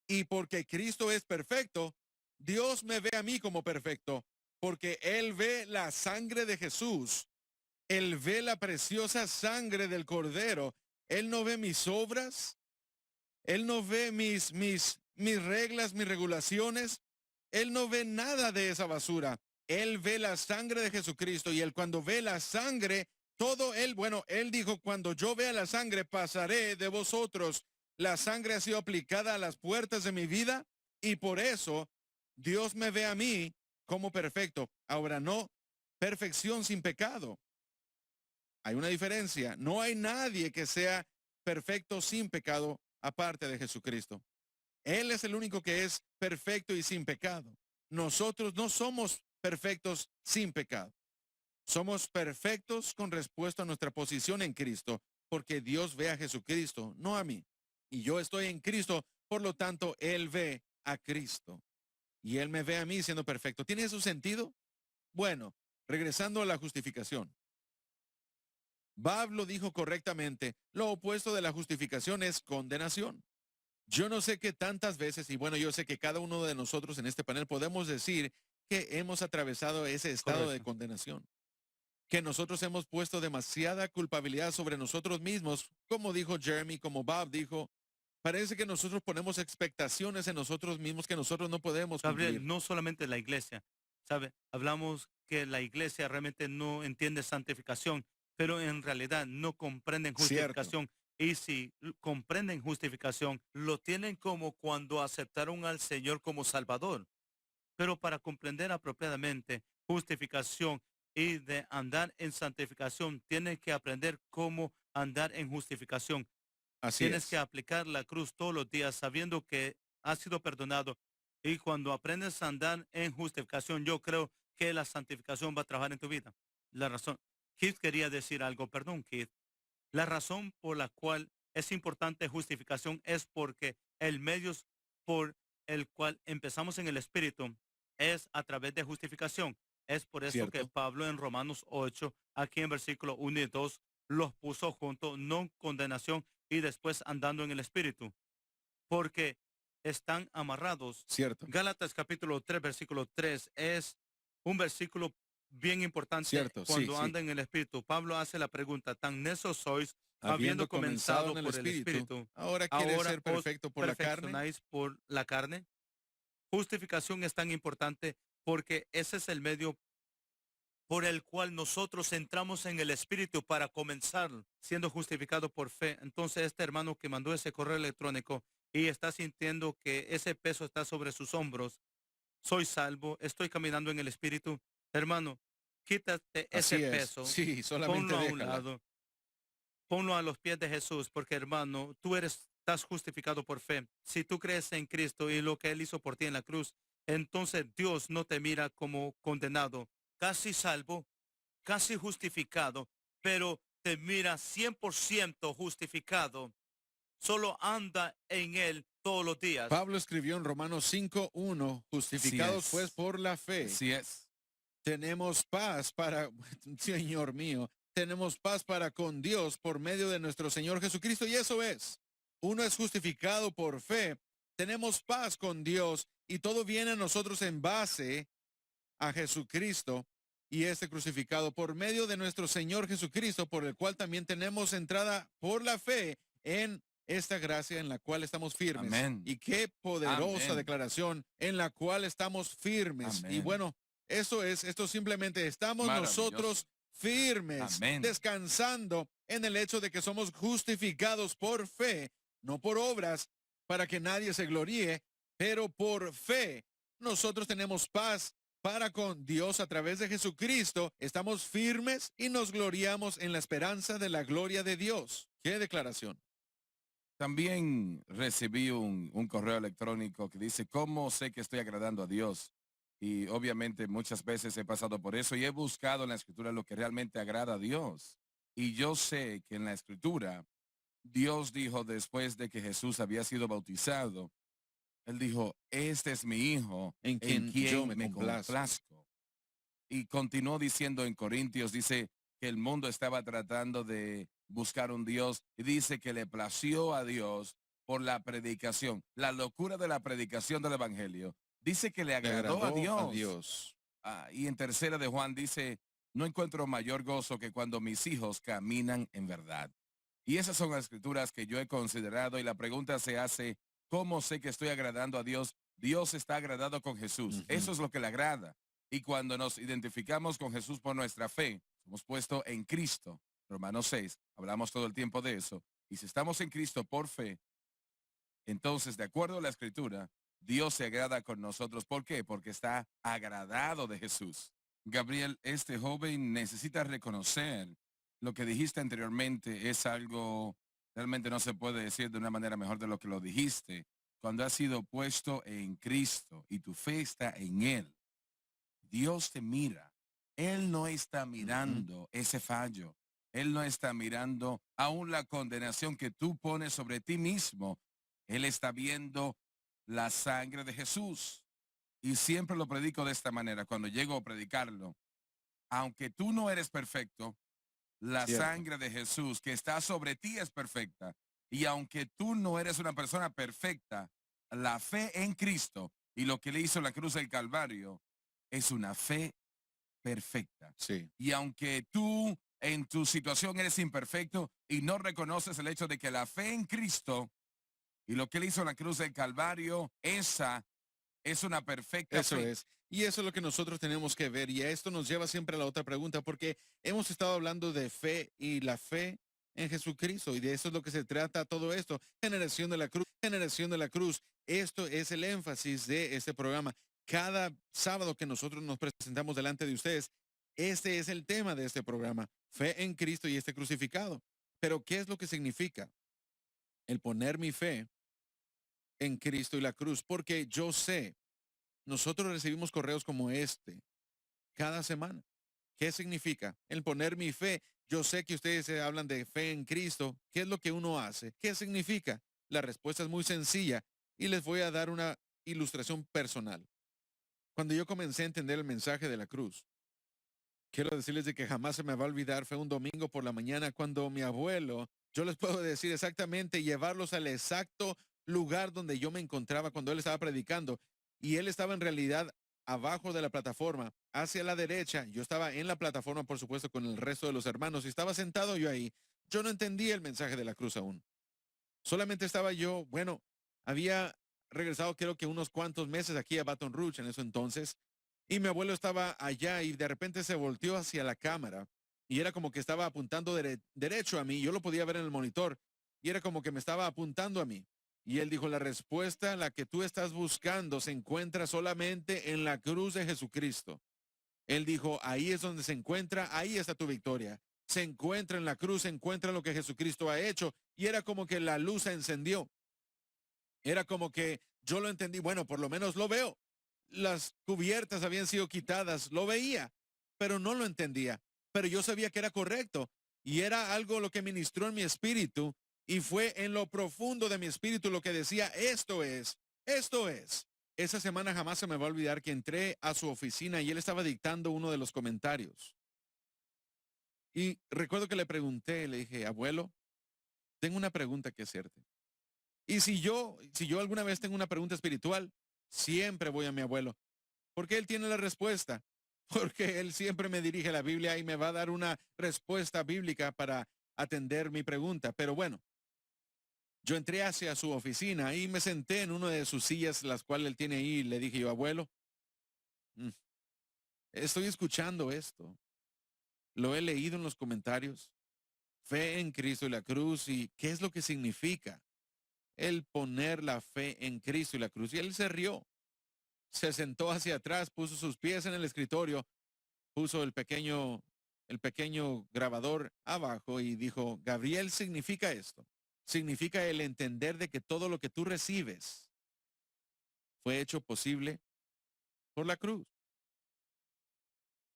Y porque Cristo es perfecto, Dios me ve a mí como perfecto, porque Él ve la sangre de Jesús. Él ve la preciosa sangre del Cordero. Él no ve mis obras. Él no ve mis reglas, mis regulaciones. Él no ve nada de esa basura. Él ve la sangre de Jesucristo y él cuando ve la sangre, todo él, bueno, él dijo, cuando yo vea la sangre, pasaré de vosotros. La sangre ha sido aplicada a las puertas de mi vida y por eso Dios me ve a mí como perfecto. Ahora no, perfección sin pecado. Hay una diferencia. No hay nadie que sea perfecto sin pecado aparte de Jesucristo. Él es el único que es perfecto y sin pecado. Nosotros no somos perfectos sin pecado. Somos perfectos con respuesta a nuestra posición en Cristo, porque Dios ve a Jesucristo, no a mí. Y yo estoy en Cristo, por lo tanto, Él ve a Cristo. Y Él me ve a mí siendo perfecto. ¿Tiene eso sentido? Bueno, regresando a la justificación. Pablo dijo correctamente, lo opuesto de la justificación es condenación. Yo no sé qué tantas veces, y bueno, yo sé que cada uno de nosotros en este panel podemos decir que hemos atravesado ese estado de condenación, que nosotros hemos puesto demasiada culpabilidad sobre nosotros mismos, como dijo Jeremy, como Bob dijo, parece que nosotros ponemos expectaciones en nosotros mismos que nosotros no podemos cumplir. Gabriel, no solamente la iglesia, ¿sabe? Hablamos que la iglesia realmente no entiende santificación, pero en realidad no comprenden justificación. Y si comprenden justificación, lo tienen como cuando aceptaron al Señor como Salvador. Pero para comprender apropiadamente justificación y de andar en santificación, tienes que aprender cómo andar en justificación. Así Tienes es. que aplicar la cruz todos los días sabiendo que has sido perdonado. Y cuando aprendes a andar en justificación, yo creo que la santificación va a trabajar en tu vida. La razón. Keith quería decir algo, perdón, Keith. La razón por la cual es importante justificación es porque el medio por el cual empezamos en el Espíritu es a través de justificación. Es por eso que Cierto. Pablo en Romanos 8, aquí en versículo 1 y 2, los puso juntos, no condenación y después andando en el Espíritu, porque están amarrados. Cierto. Gálatas capítulo 3, versículo 3 es un versículo bien importante. Cierto, sí, cuando sí. anda en el Espíritu. Pablo hace la pregunta, tan necios sois, habiendo comenzado en por el Espíritu, ahora quiere ahora ser perfecto os por la carne. perfeccionáis por la carne. Justificación es tan importante porque ese es el medio por el cual nosotros entramos en el Espíritu para comenzar siendo justificado por fe. Entonces este hermano que mandó ese correo electrónico y está sintiendo que ese peso está sobre sus hombros, soy salvo, estoy caminando en el Espíritu. Hermano, quítate Así ese es. peso, Sí, solamente ponlo a un déjala. lado, ponlo a los pies de Jesús, porque hermano, estás justificado por fe. Si tú crees en Cristo y lo que Él hizo por ti en la cruz, entonces Dios no te mira como condenado, casi salvo, casi justificado, pero te mira 100% justificado. Solo anda en Él todos los días. Pablo escribió en Romanos 5:1, justificados Así es. pues por la fe. Así es. Tenemos paz para, Señor mío, tenemos paz para con Dios por medio de nuestro Señor Jesucristo. Y eso es, uno es justificado por fe, tenemos paz con Dios y todo viene a nosotros en base a Jesucristo y este crucificado por medio de nuestro Señor Jesucristo, por el cual también tenemos entrada por la fe en esta gracia en la cual estamos firmes. Amén. Y qué poderosa Amén. declaración en la cual estamos firmes. Amén. Y bueno, esto simplemente estamos Maravilloso. nosotros firmes, Amén. descansando en el hecho de que somos justificados por fe, no por obras, para que nadie se gloríe, pero por fe. Nosotros tenemos paz para con Dios a través de Jesucristo. Estamos firmes y nos gloriamos en la esperanza de la gloria de Dios. ¡Qué declaración! También recibí un correo electrónico que dice, ¿cómo sé que estoy agradando a Dios? Y obviamente muchas veces he pasado por eso y he buscado en la escritura lo que realmente agrada a Dios. Y yo sé que en la escritura Dios dijo después de que Jesús había sido bautizado, Él dijo, este es mi hijo En en quien yo quien me me complazco. complazco. Y continuó diciendo en Corintios, dice que el mundo estaba tratando de buscar un Dios y dice que le plació a Dios por la predicación, la locura de la predicación del Evangelio. Dice que le Le agradó a agradó a Dios. Dios. Y en tercera de Juan dice, no encuentro mayor gozo que cuando mis hijos caminan en verdad. Y esas son las escrituras que yo he considerado y la pregunta se hace, ¿cómo sé que estoy agradando a Dios? Dios está agradado con Jesús. Eso es lo que le agrada. Y cuando nos identificamos con Jesús por nuestra fe, somos puestos en Cristo. Romanos 6, hablamos todo el tiempo de eso. Y si estamos en Cristo por fe, entonces, de acuerdo a la escritura, Dios se agrada con nosotros. ¿Por qué? Porque está agradado de Jesús. Gabriel, este joven necesita reconocer lo que dijiste anteriormente. Es algo, realmente no se puede decir de una manera mejor de lo que lo dijiste. Cuando has sido puesto en Cristo y tu fe está en Él, Dios te mira. Él no está mirando ese fallo. Él no está mirando aún la condenación que tú pones sobre ti mismo. Él está viendo la sangre de Jesús. Y siempre lo predico de esta manera, cuando llego a predicarlo. Aunque tú no eres perfecto, la Cierto. sangre de Jesús que está sobre ti es perfecta. Y aunque tú no eres una persona perfecta, la fe en Cristo y lo que le hizo la cruz del Calvario es una fe perfecta. Sí. Y aunque tú en tu situación eres imperfecto y no reconoces el hecho de que la fe en Cristo y lo que él hizo en la cruz del Calvario, esa es una perfecta Eso fe. es. Y eso es lo que nosotros tenemos que ver. Y a esto nos lleva siempre a la otra pregunta, porque hemos estado hablando de fe y la fe en Jesucristo. Y de eso es lo que se trata todo esto. Generación de la cruz, generación de la cruz. Esto es el énfasis de este programa. Cada sábado que nosotros nos presentamos delante de ustedes, este es el tema de este programa. Fe en Cristo y este crucificado. Pero ¿qué es lo que significa el poner mi fe en Cristo y la cruz? Porque yo sé, nosotros recibimos correos como este cada semana. ¿Qué significa? El poner mi fe. Yo sé que ustedes hablan de fe en Cristo. ¿Qué es lo que uno hace? ¿Qué significa? La respuesta es muy sencilla y les voy a dar una ilustración personal. Cuando yo comencé a entender el mensaje de la cruz, quiero decirles de que jamás se me va a olvidar, fue un domingo por la mañana cuando mi abuelo, yo les puedo decir exactamente, llevarlos al exacto lugar donde yo me encontraba cuando él estaba predicando. Y él estaba en realidad abajo de la plataforma, hacia la derecha. Yo estaba en la plataforma, por supuesto, con el resto de los hermanos y estaba sentado yo ahí. Yo no entendía el mensaje de la cruz aún. Solamente estaba yo, bueno, había regresado creo que unos cuantos meses aquí a Baton Rouge en eso entonces, y mi abuelo estaba allá y de repente se volteó hacia la cámara y era como que estaba apuntando derecho a mí. Yo lo podía ver en el monitor y era como que me estaba apuntando a mí. Y él dijo, la respuesta, la que tú estás buscando, se encuentra solamente en la cruz de Jesucristo. Él dijo, ahí es donde se encuentra, ahí está tu victoria. Se encuentra en la cruz, se encuentra lo que Jesucristo ha hecho. Y era como que la luz se encendió. Era como que yo lo entendí, bueno, por lo menos lo veo. Las cubiertas habían sido quitadas, lo veía, pero no lo entendía. Pero yo sabía que era correcto y era algo lo que ministró en mi espíritu y fue en lo profundo de mi espíritu lo que decía, esto es, esto es. Esa semana jamás se me va a olvidar que entré a su oficina y él estaba dictando uno de los comentarios. Y recuerdo que le pregunté, le dije, abuelo, tengo una pregunta que hacerte. Y si yo alguna vez tengo una pregunta espiritual, siempre voy a mi abuelo, porque él tiene la respuesta, porque él siempre me dirige a la Biblia y me va a dar una respuesta bíblica para atender mi pregunta. Pero bueno, yo entré hacia su oficina y me senté en una de sus sillas, las cuales él tiene ahí, y le dije yo, abuelo, mm, estoy escuchando esto, lo he leído en los comentarios, fe en Cristo y la cruz, y qué es lo que significa el poner la fe en Cristo y la cruz. Y él se rió, se sentó hacia atrás, puso sus pies en el escritorio, puso el pequeño grabador abajo y dijo, Gabriel, significa esto. significa el entender de que todo lo que tú recibes fue hecho posible por la cruz.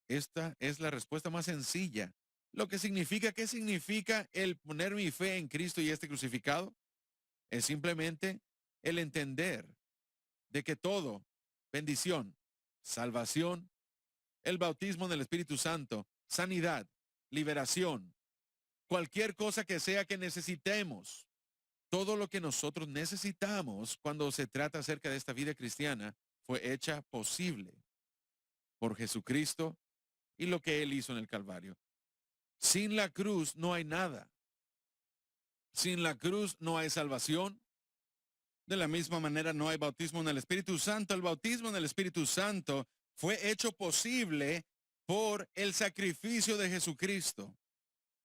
Esta es la respuesta más sencilla. Lo que significa, ¿qué significa el poner mi fe en Cristo y este crucificado? Es simplemente el entender de que todo, bendición, salvación, el bautismo en el Espíritu Santo, sanidad, liberación, cualquier cosa que sea que necesitemos, todo lo que nosotros necesitamos cuando se trata acerca de esta vida cristiana fue hecha posible por Jesucristo y lo que Él hizo en el Calvario. Sin la cruz no hay nada. Sin la cruz no hay salvación. De la misma manera no hay bautismo en el Espíritu Santo. El bautismo en el Espíritu Santo fue hecho posible por el sacrificio de Jesucristo.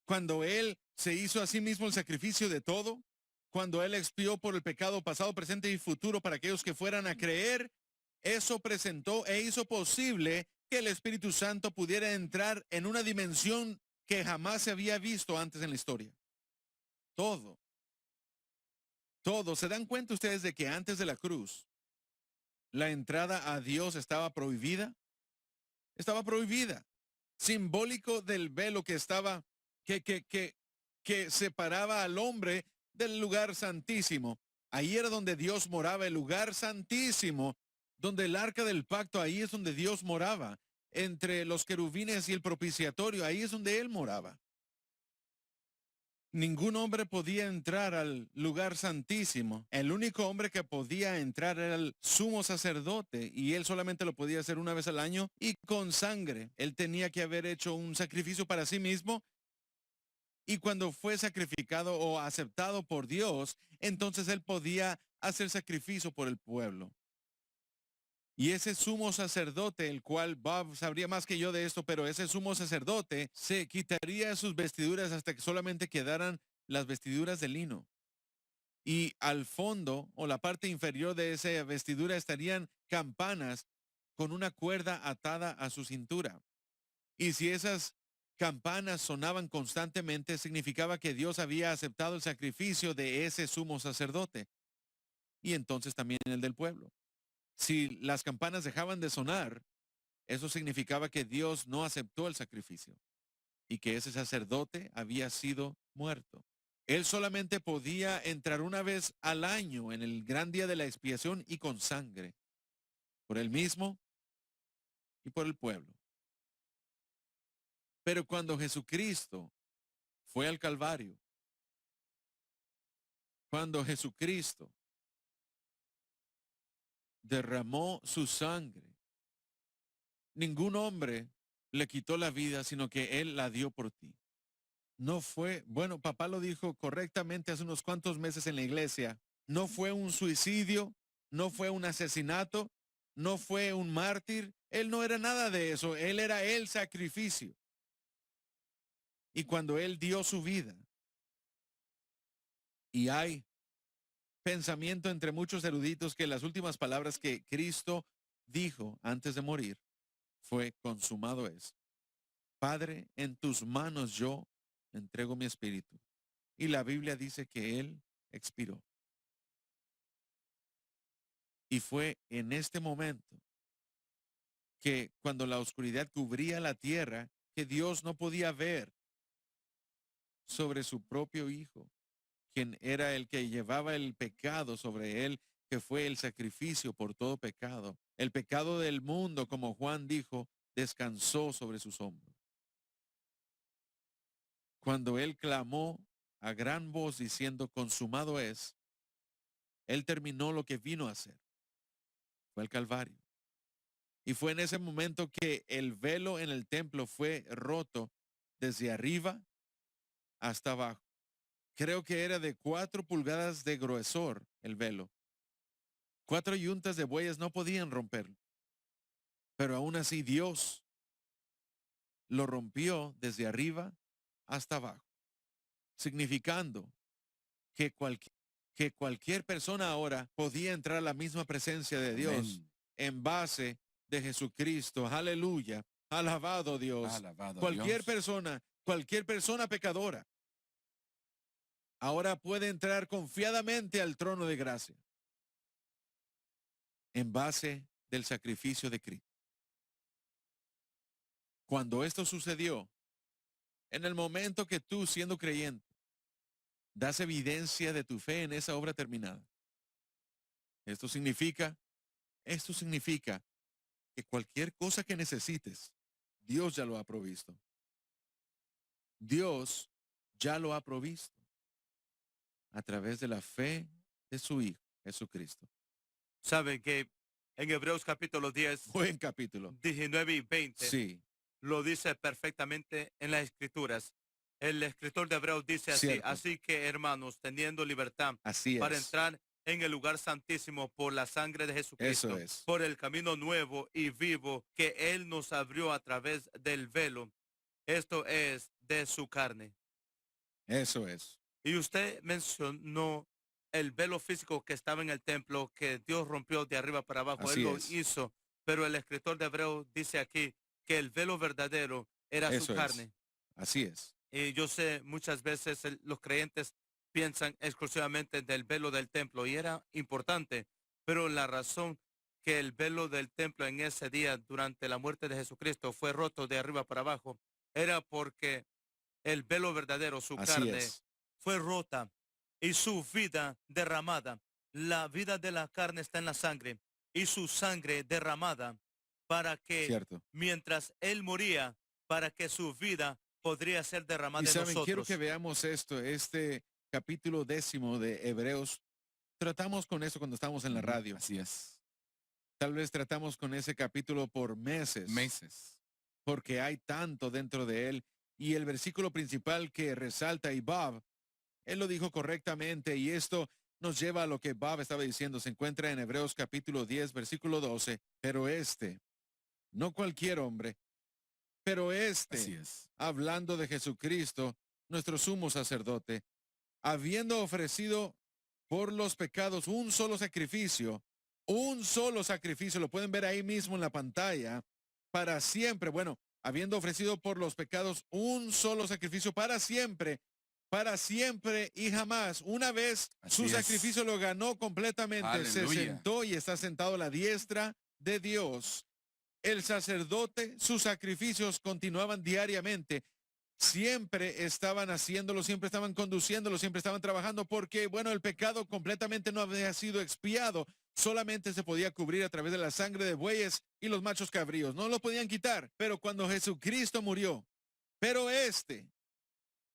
Cuando Él se hizo a sí mismo el sacrificio de todo, cuando Él expió por el pecado pasado, presente y futuro para aquellos que fueran a creer, eso presentó e hizo posible que el Espíritu Santo pudiera entrar en una dimensión que jamás se había visto antes en la historia. Todo. ¿Se dan cuenta ustedes de que antes de la cruz, la entrada a Dios estaba prohibida? Estaba prohibida. Simbólico del velo que estaba, que separaba al hombre del lugar santísimo. Ahí era donde Dios moraba, el lugar santísimo, donde el arca del pacto, ahí es donde Dios moraba. Entre los querubines y el propiciatorio, ahí es donde Él moraba. Ningún hombre podía entrar al lugar santísimo. El único hombre que podía entrar era el sumo sacerdote y él solamente lo podía hacer una vez al año y con sangre. Él tenía que haber hecho un sacrificio para sí mismo y cuando fue sacrificado o aceptado por Dios, entonces él podía hacer sacrificio por el pueblo. Y ese sumo sacerdote, el cual Bob sabría más que yo de esto, pero ese sumo sacerdote se quitaría sus vestiduras hasta que solamente quedaran las vestiduras de lino. Y al fondo o la parte inferior de esa vestidura estarían campanas con una cuerda atada a su cintura. Y si esas campanas sonaban constantemente, significaba que Dios había aceptado el sacrificio de ese sumo sacerdote. Y entonces también el del pueblo. Si las campanas dejaban de sonar, eso significaba que Dios no aceptó el sacrificio y que ese sacerdote había sido muerto. Él solamente podía entrar una vez al año en el gran día de la expiación y con sangre, por él mismo y por el pueblo. Pero cuando Jesucristo fue al Calvario, cuando Jesucristo derramó su sangre, ningún hombre le quitó la vida, sino que Él la dio por ti. No fue, bueno, papá lo dijo correctamente hace unos cuantos meses en la iglesia, no fue un suicidio, no fue un asesinato, no fue un mártir, Él no era nada de eso, Él era el sacrificio. Y cuando Él dio su vida, y hay pensamiento entre muchos eruditos que las últimas palabras que Cristo dijo antes de morir fue: consumado es. Padre, en tus manos yo entrego mi espíritu. Y la Biblia dice que Él expiró. Y fue en este momento que cuando la oscuridad cubría la tierra, que Dios no podía ver sobre su propio Hijo, quien era el que llevaba el pecado sobre Él, que fue el sacrificio por todo pecado. El pecado del mundo, como Juan dijo, descansó sobre sus hombros. Cuando Él clamó a gran voz diciendo: consumado es, Él terminó lo que vino a hacer. Fue el Calvario. Y fue en ese momento que el velo en el templo fue roto desde arriba hasta abajo. Creo que era de 4 pulgadas de gruesor el velo. 4 yuntas de bueyes no podían romperlo. Pero aún así Dios lo rompió desde arriba hasta abajo, significando que cualquier persona ahora podía entrar a la misma presencia de Dios. Amén. En base de Jesucristo. Aleluya. Alabado Dios. Alabado Cualquier Dios. persona pecadora ahora puede entrar confiadamente al trono de gracia en base del sacrificio de Cristo. Cuando esto sucedió, en el momento que tú, siendo creyente, das evidencia de tu fe en esa obra terminada, esto significa que cualquier cosa que necesites, Dios ya lo ha provisto. Dios ya lo ha provisto a través de la fe de su Hijo, Jesucristo. Saben que en Hebreos capítulo 10, Buen capítulo. 19 y 20, Sí, lo dice perfectamente en las Escrituras. El escritor de Hebreos dice así: Cierto. así que, hermanos, teniendo libertad así para es. entrar en el lugar santísimo por la sangre de Jesucristo, Eso es. por el camino nuevo y vivo que Él nos abrió a través del velo, esto es, de su carne. Eso es. Y usted mencionó el velo físico que estaba en el templo, que Dios rompió de arriba para abajo. Así Él lo es. hizo, pero el escritor de Hebreos dice aquí que el velo verdadero era Eso su es. carne. Así es. Y yo sé, muchas veces los creyentes piensan exclusivamente del velo del templo, y era importante, pero la razón que el velo del templo en ese día durante la muerte de Jesucristo fue roto de arriba para abajo era porque el velo verdadero, su Así carne, es. fue rota y su vida derramada. La vida de la carne está en la sangre y su sangre derramada para que Cierto. mientras él moría, para que su vida podría ser derramada Y en saben, quiero nosotros. que veamos esto, este capítulo 10 de Hebreos. Tratamos con eso cuando estamos en la radio. Así es. Tal vez tratamos con ese capítulo por meses. Porque hay tanto dentro de él. Y el versículo principal que resalta, y Bob, él lo dijo correctamente, y esto nos lleva a lo que Bob estaba diciendo. Se encuentra en Hebreos capítulo 10, versículo 12. Pero no cualquier hombre, pero Así es. hablando de Jesucristo, nuestro sumo sacerdote, habiendo ofrecido por los pecados un solo sacrificio, lo pueden ver ahí mismo en la pantalla, para siempre. Bueno, habiendo ofrecido por los pecados un solo sacrificio para siempre y jamás. Una vez Así su es. sacrificio lo ganó completamente, se Aleluya. sentó y está sentado a la diestra de Dios. El sacerdote, sus sacrificios continuaban diariamente. Siempre estaban haciéndolo, siempre estaban conduciéndolo, siempre estaban trabajando, porque, bueno, el pecado completamente no había sido expiado. Solamente se podía cubrir a través de la sangre de bueyes y los machos cabríos. No lo podían quitar. Pero cuando Jesucristo murió,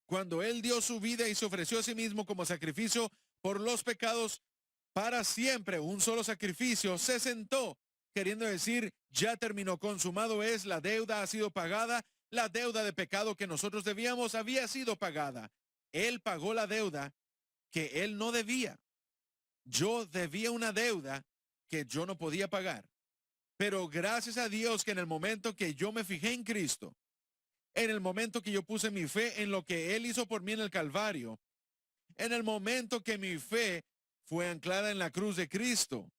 cuando Él dio su vida y se ofreció a sí mismo como sacrificio por los pecados para siempre, un solo sacrificio, se sentó, queriendo decir, ya terminó, consumado es, la deuda ha sido pagada, la deuda de pecado que nosotros debíamos había sido pagada. Él pagó la deuda que Él no debía. Yo debía una deuda que yo no podía pagar. Pero gracias a Dios que en el momento que yo me fijé en Cristo, en el momento que yo puse mi fe en lo que Él hizo por mí en el Calvario, en el momento que mi fe fue anclada en la cruz de Cristo,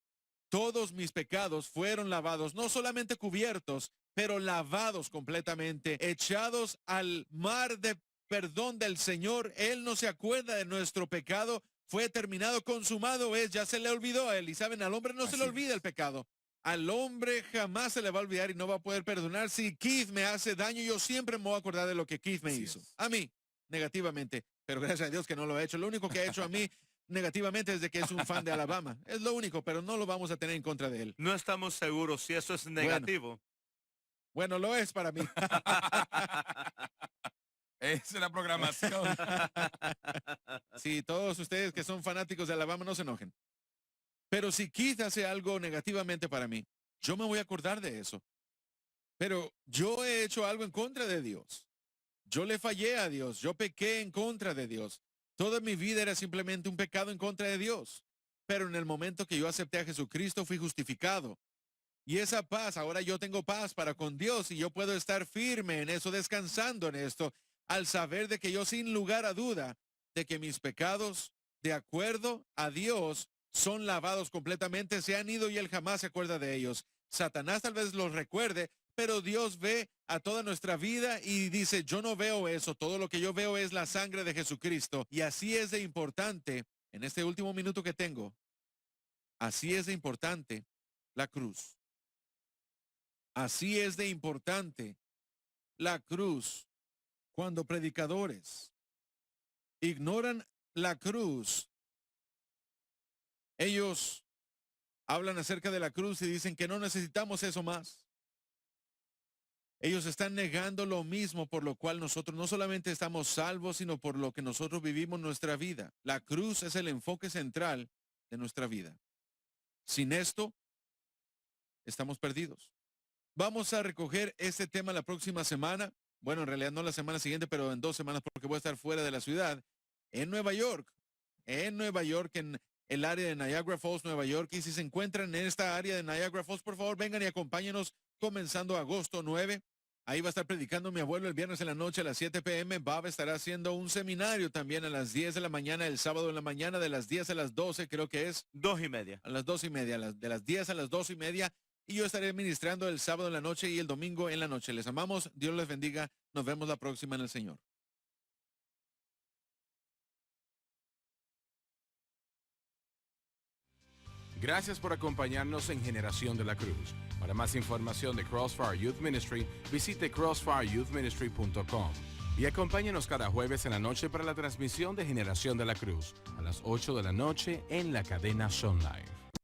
todos mis pecados fueron lavados, no solamente cubiertos, pero lavados completamente, echados al mar de perdón del Señor. Él no se acuerda de nuestro pecado. Fue terminado, consumado es, ya se le olvidó a Él. Y saben, al hombre no se le olvida el pecado. Al hombre jamás se le va a olvidar y no va a poder perdonar. Si Keith me hace daño, yo siempre me voy a acordar de lo que Keith me hizo. A mí, negativamente. Pero gracias a Dios que no lo ha hecho. Lo único que ha hecho a mí negativamente es de que es un fan de Alabama. Es lo único, pero no lo vamos a tener en contra de él. No estamos seguros si eso es negativo. Bueno, lo es para mí. Es la programación. Sí, todos ustedes que son fanáticos de Alabama no se enojen. Pero si Keith hace algo negativamente para mí, yo me voy a acordar de eso. Pero yo he hecho algo en contra de Dios. Yo le fallé a Dios. Yo pequé en contra de Dios. Toda mi vida era simplemente un pecado en contra de Dios. Pero en el momento que yo acepté a Jesucristo, fui justificado. Y esa paz, ahora yo tengo paz para con Dios y yo puedo estar firme en eso, descansando en esto, al saber de que yo sin lugar a duda, de que mis pecados, de acuerdo a Dios, son lavados completamente, se han ido y Él jamás se acuerda de ellos. Satanás tal vez los recuerde, pero Dios ve a toda nuestra vida y dice, yo no veo eso, todo lo que yo veo es la sangre de Jesucristo. Y así es de importante, en este último minuto que tengo, así es de importante la cruz. Así es de importante la cruz. Cuando predicadores ignoran la cruz, ellos hablan acerca de la cruz y dicen que no necesitamos eso más. Ellos están negando lo mismo por lo cual nosotros no solamente estamos salvos, sino por lo que nosotros vivimos nuestra vida. La cruz es el enfoque central de nuestra vida. Sin esto, estamos perdidos. Vamos a recoger este tema la próxima semana. Bueno, en realidad no la semana siguiente, pero en 2 semanas porque voy a estar fuera de la ciudad, en Nueva York. En Nueva York, en el área de Niagara Falls, Nueva York. Y si se encuentran en esta área de Niagara Falls, por favor, vengan y acompáñenos comenzando agosto 9. Ahí va a estar predicando mi abuelo el viernes en la noche a las 7 p.m. Bob estará haciendo un seminario también a las 10 de la mañana, el sábado en la mañana, de las 10 a las 12, creo que es. 2:30. A las 2:30, de las 10 a las 2:30. Y yo estaré ministrando el sábado en la noche y el domingo en la noche. Les amamos, Dios les bendiga. Nos vemos la próxima en el Señor. Gracias por acompañarnos en Generación de la Cruz. Para más información de Crossfire Youth Ministry, visite crossfireyouthministry.com y acompáñenos cada jueves en la noche para la transmisión de Generación de la Cruz a las 8 de la noche en la cadena Sun Life.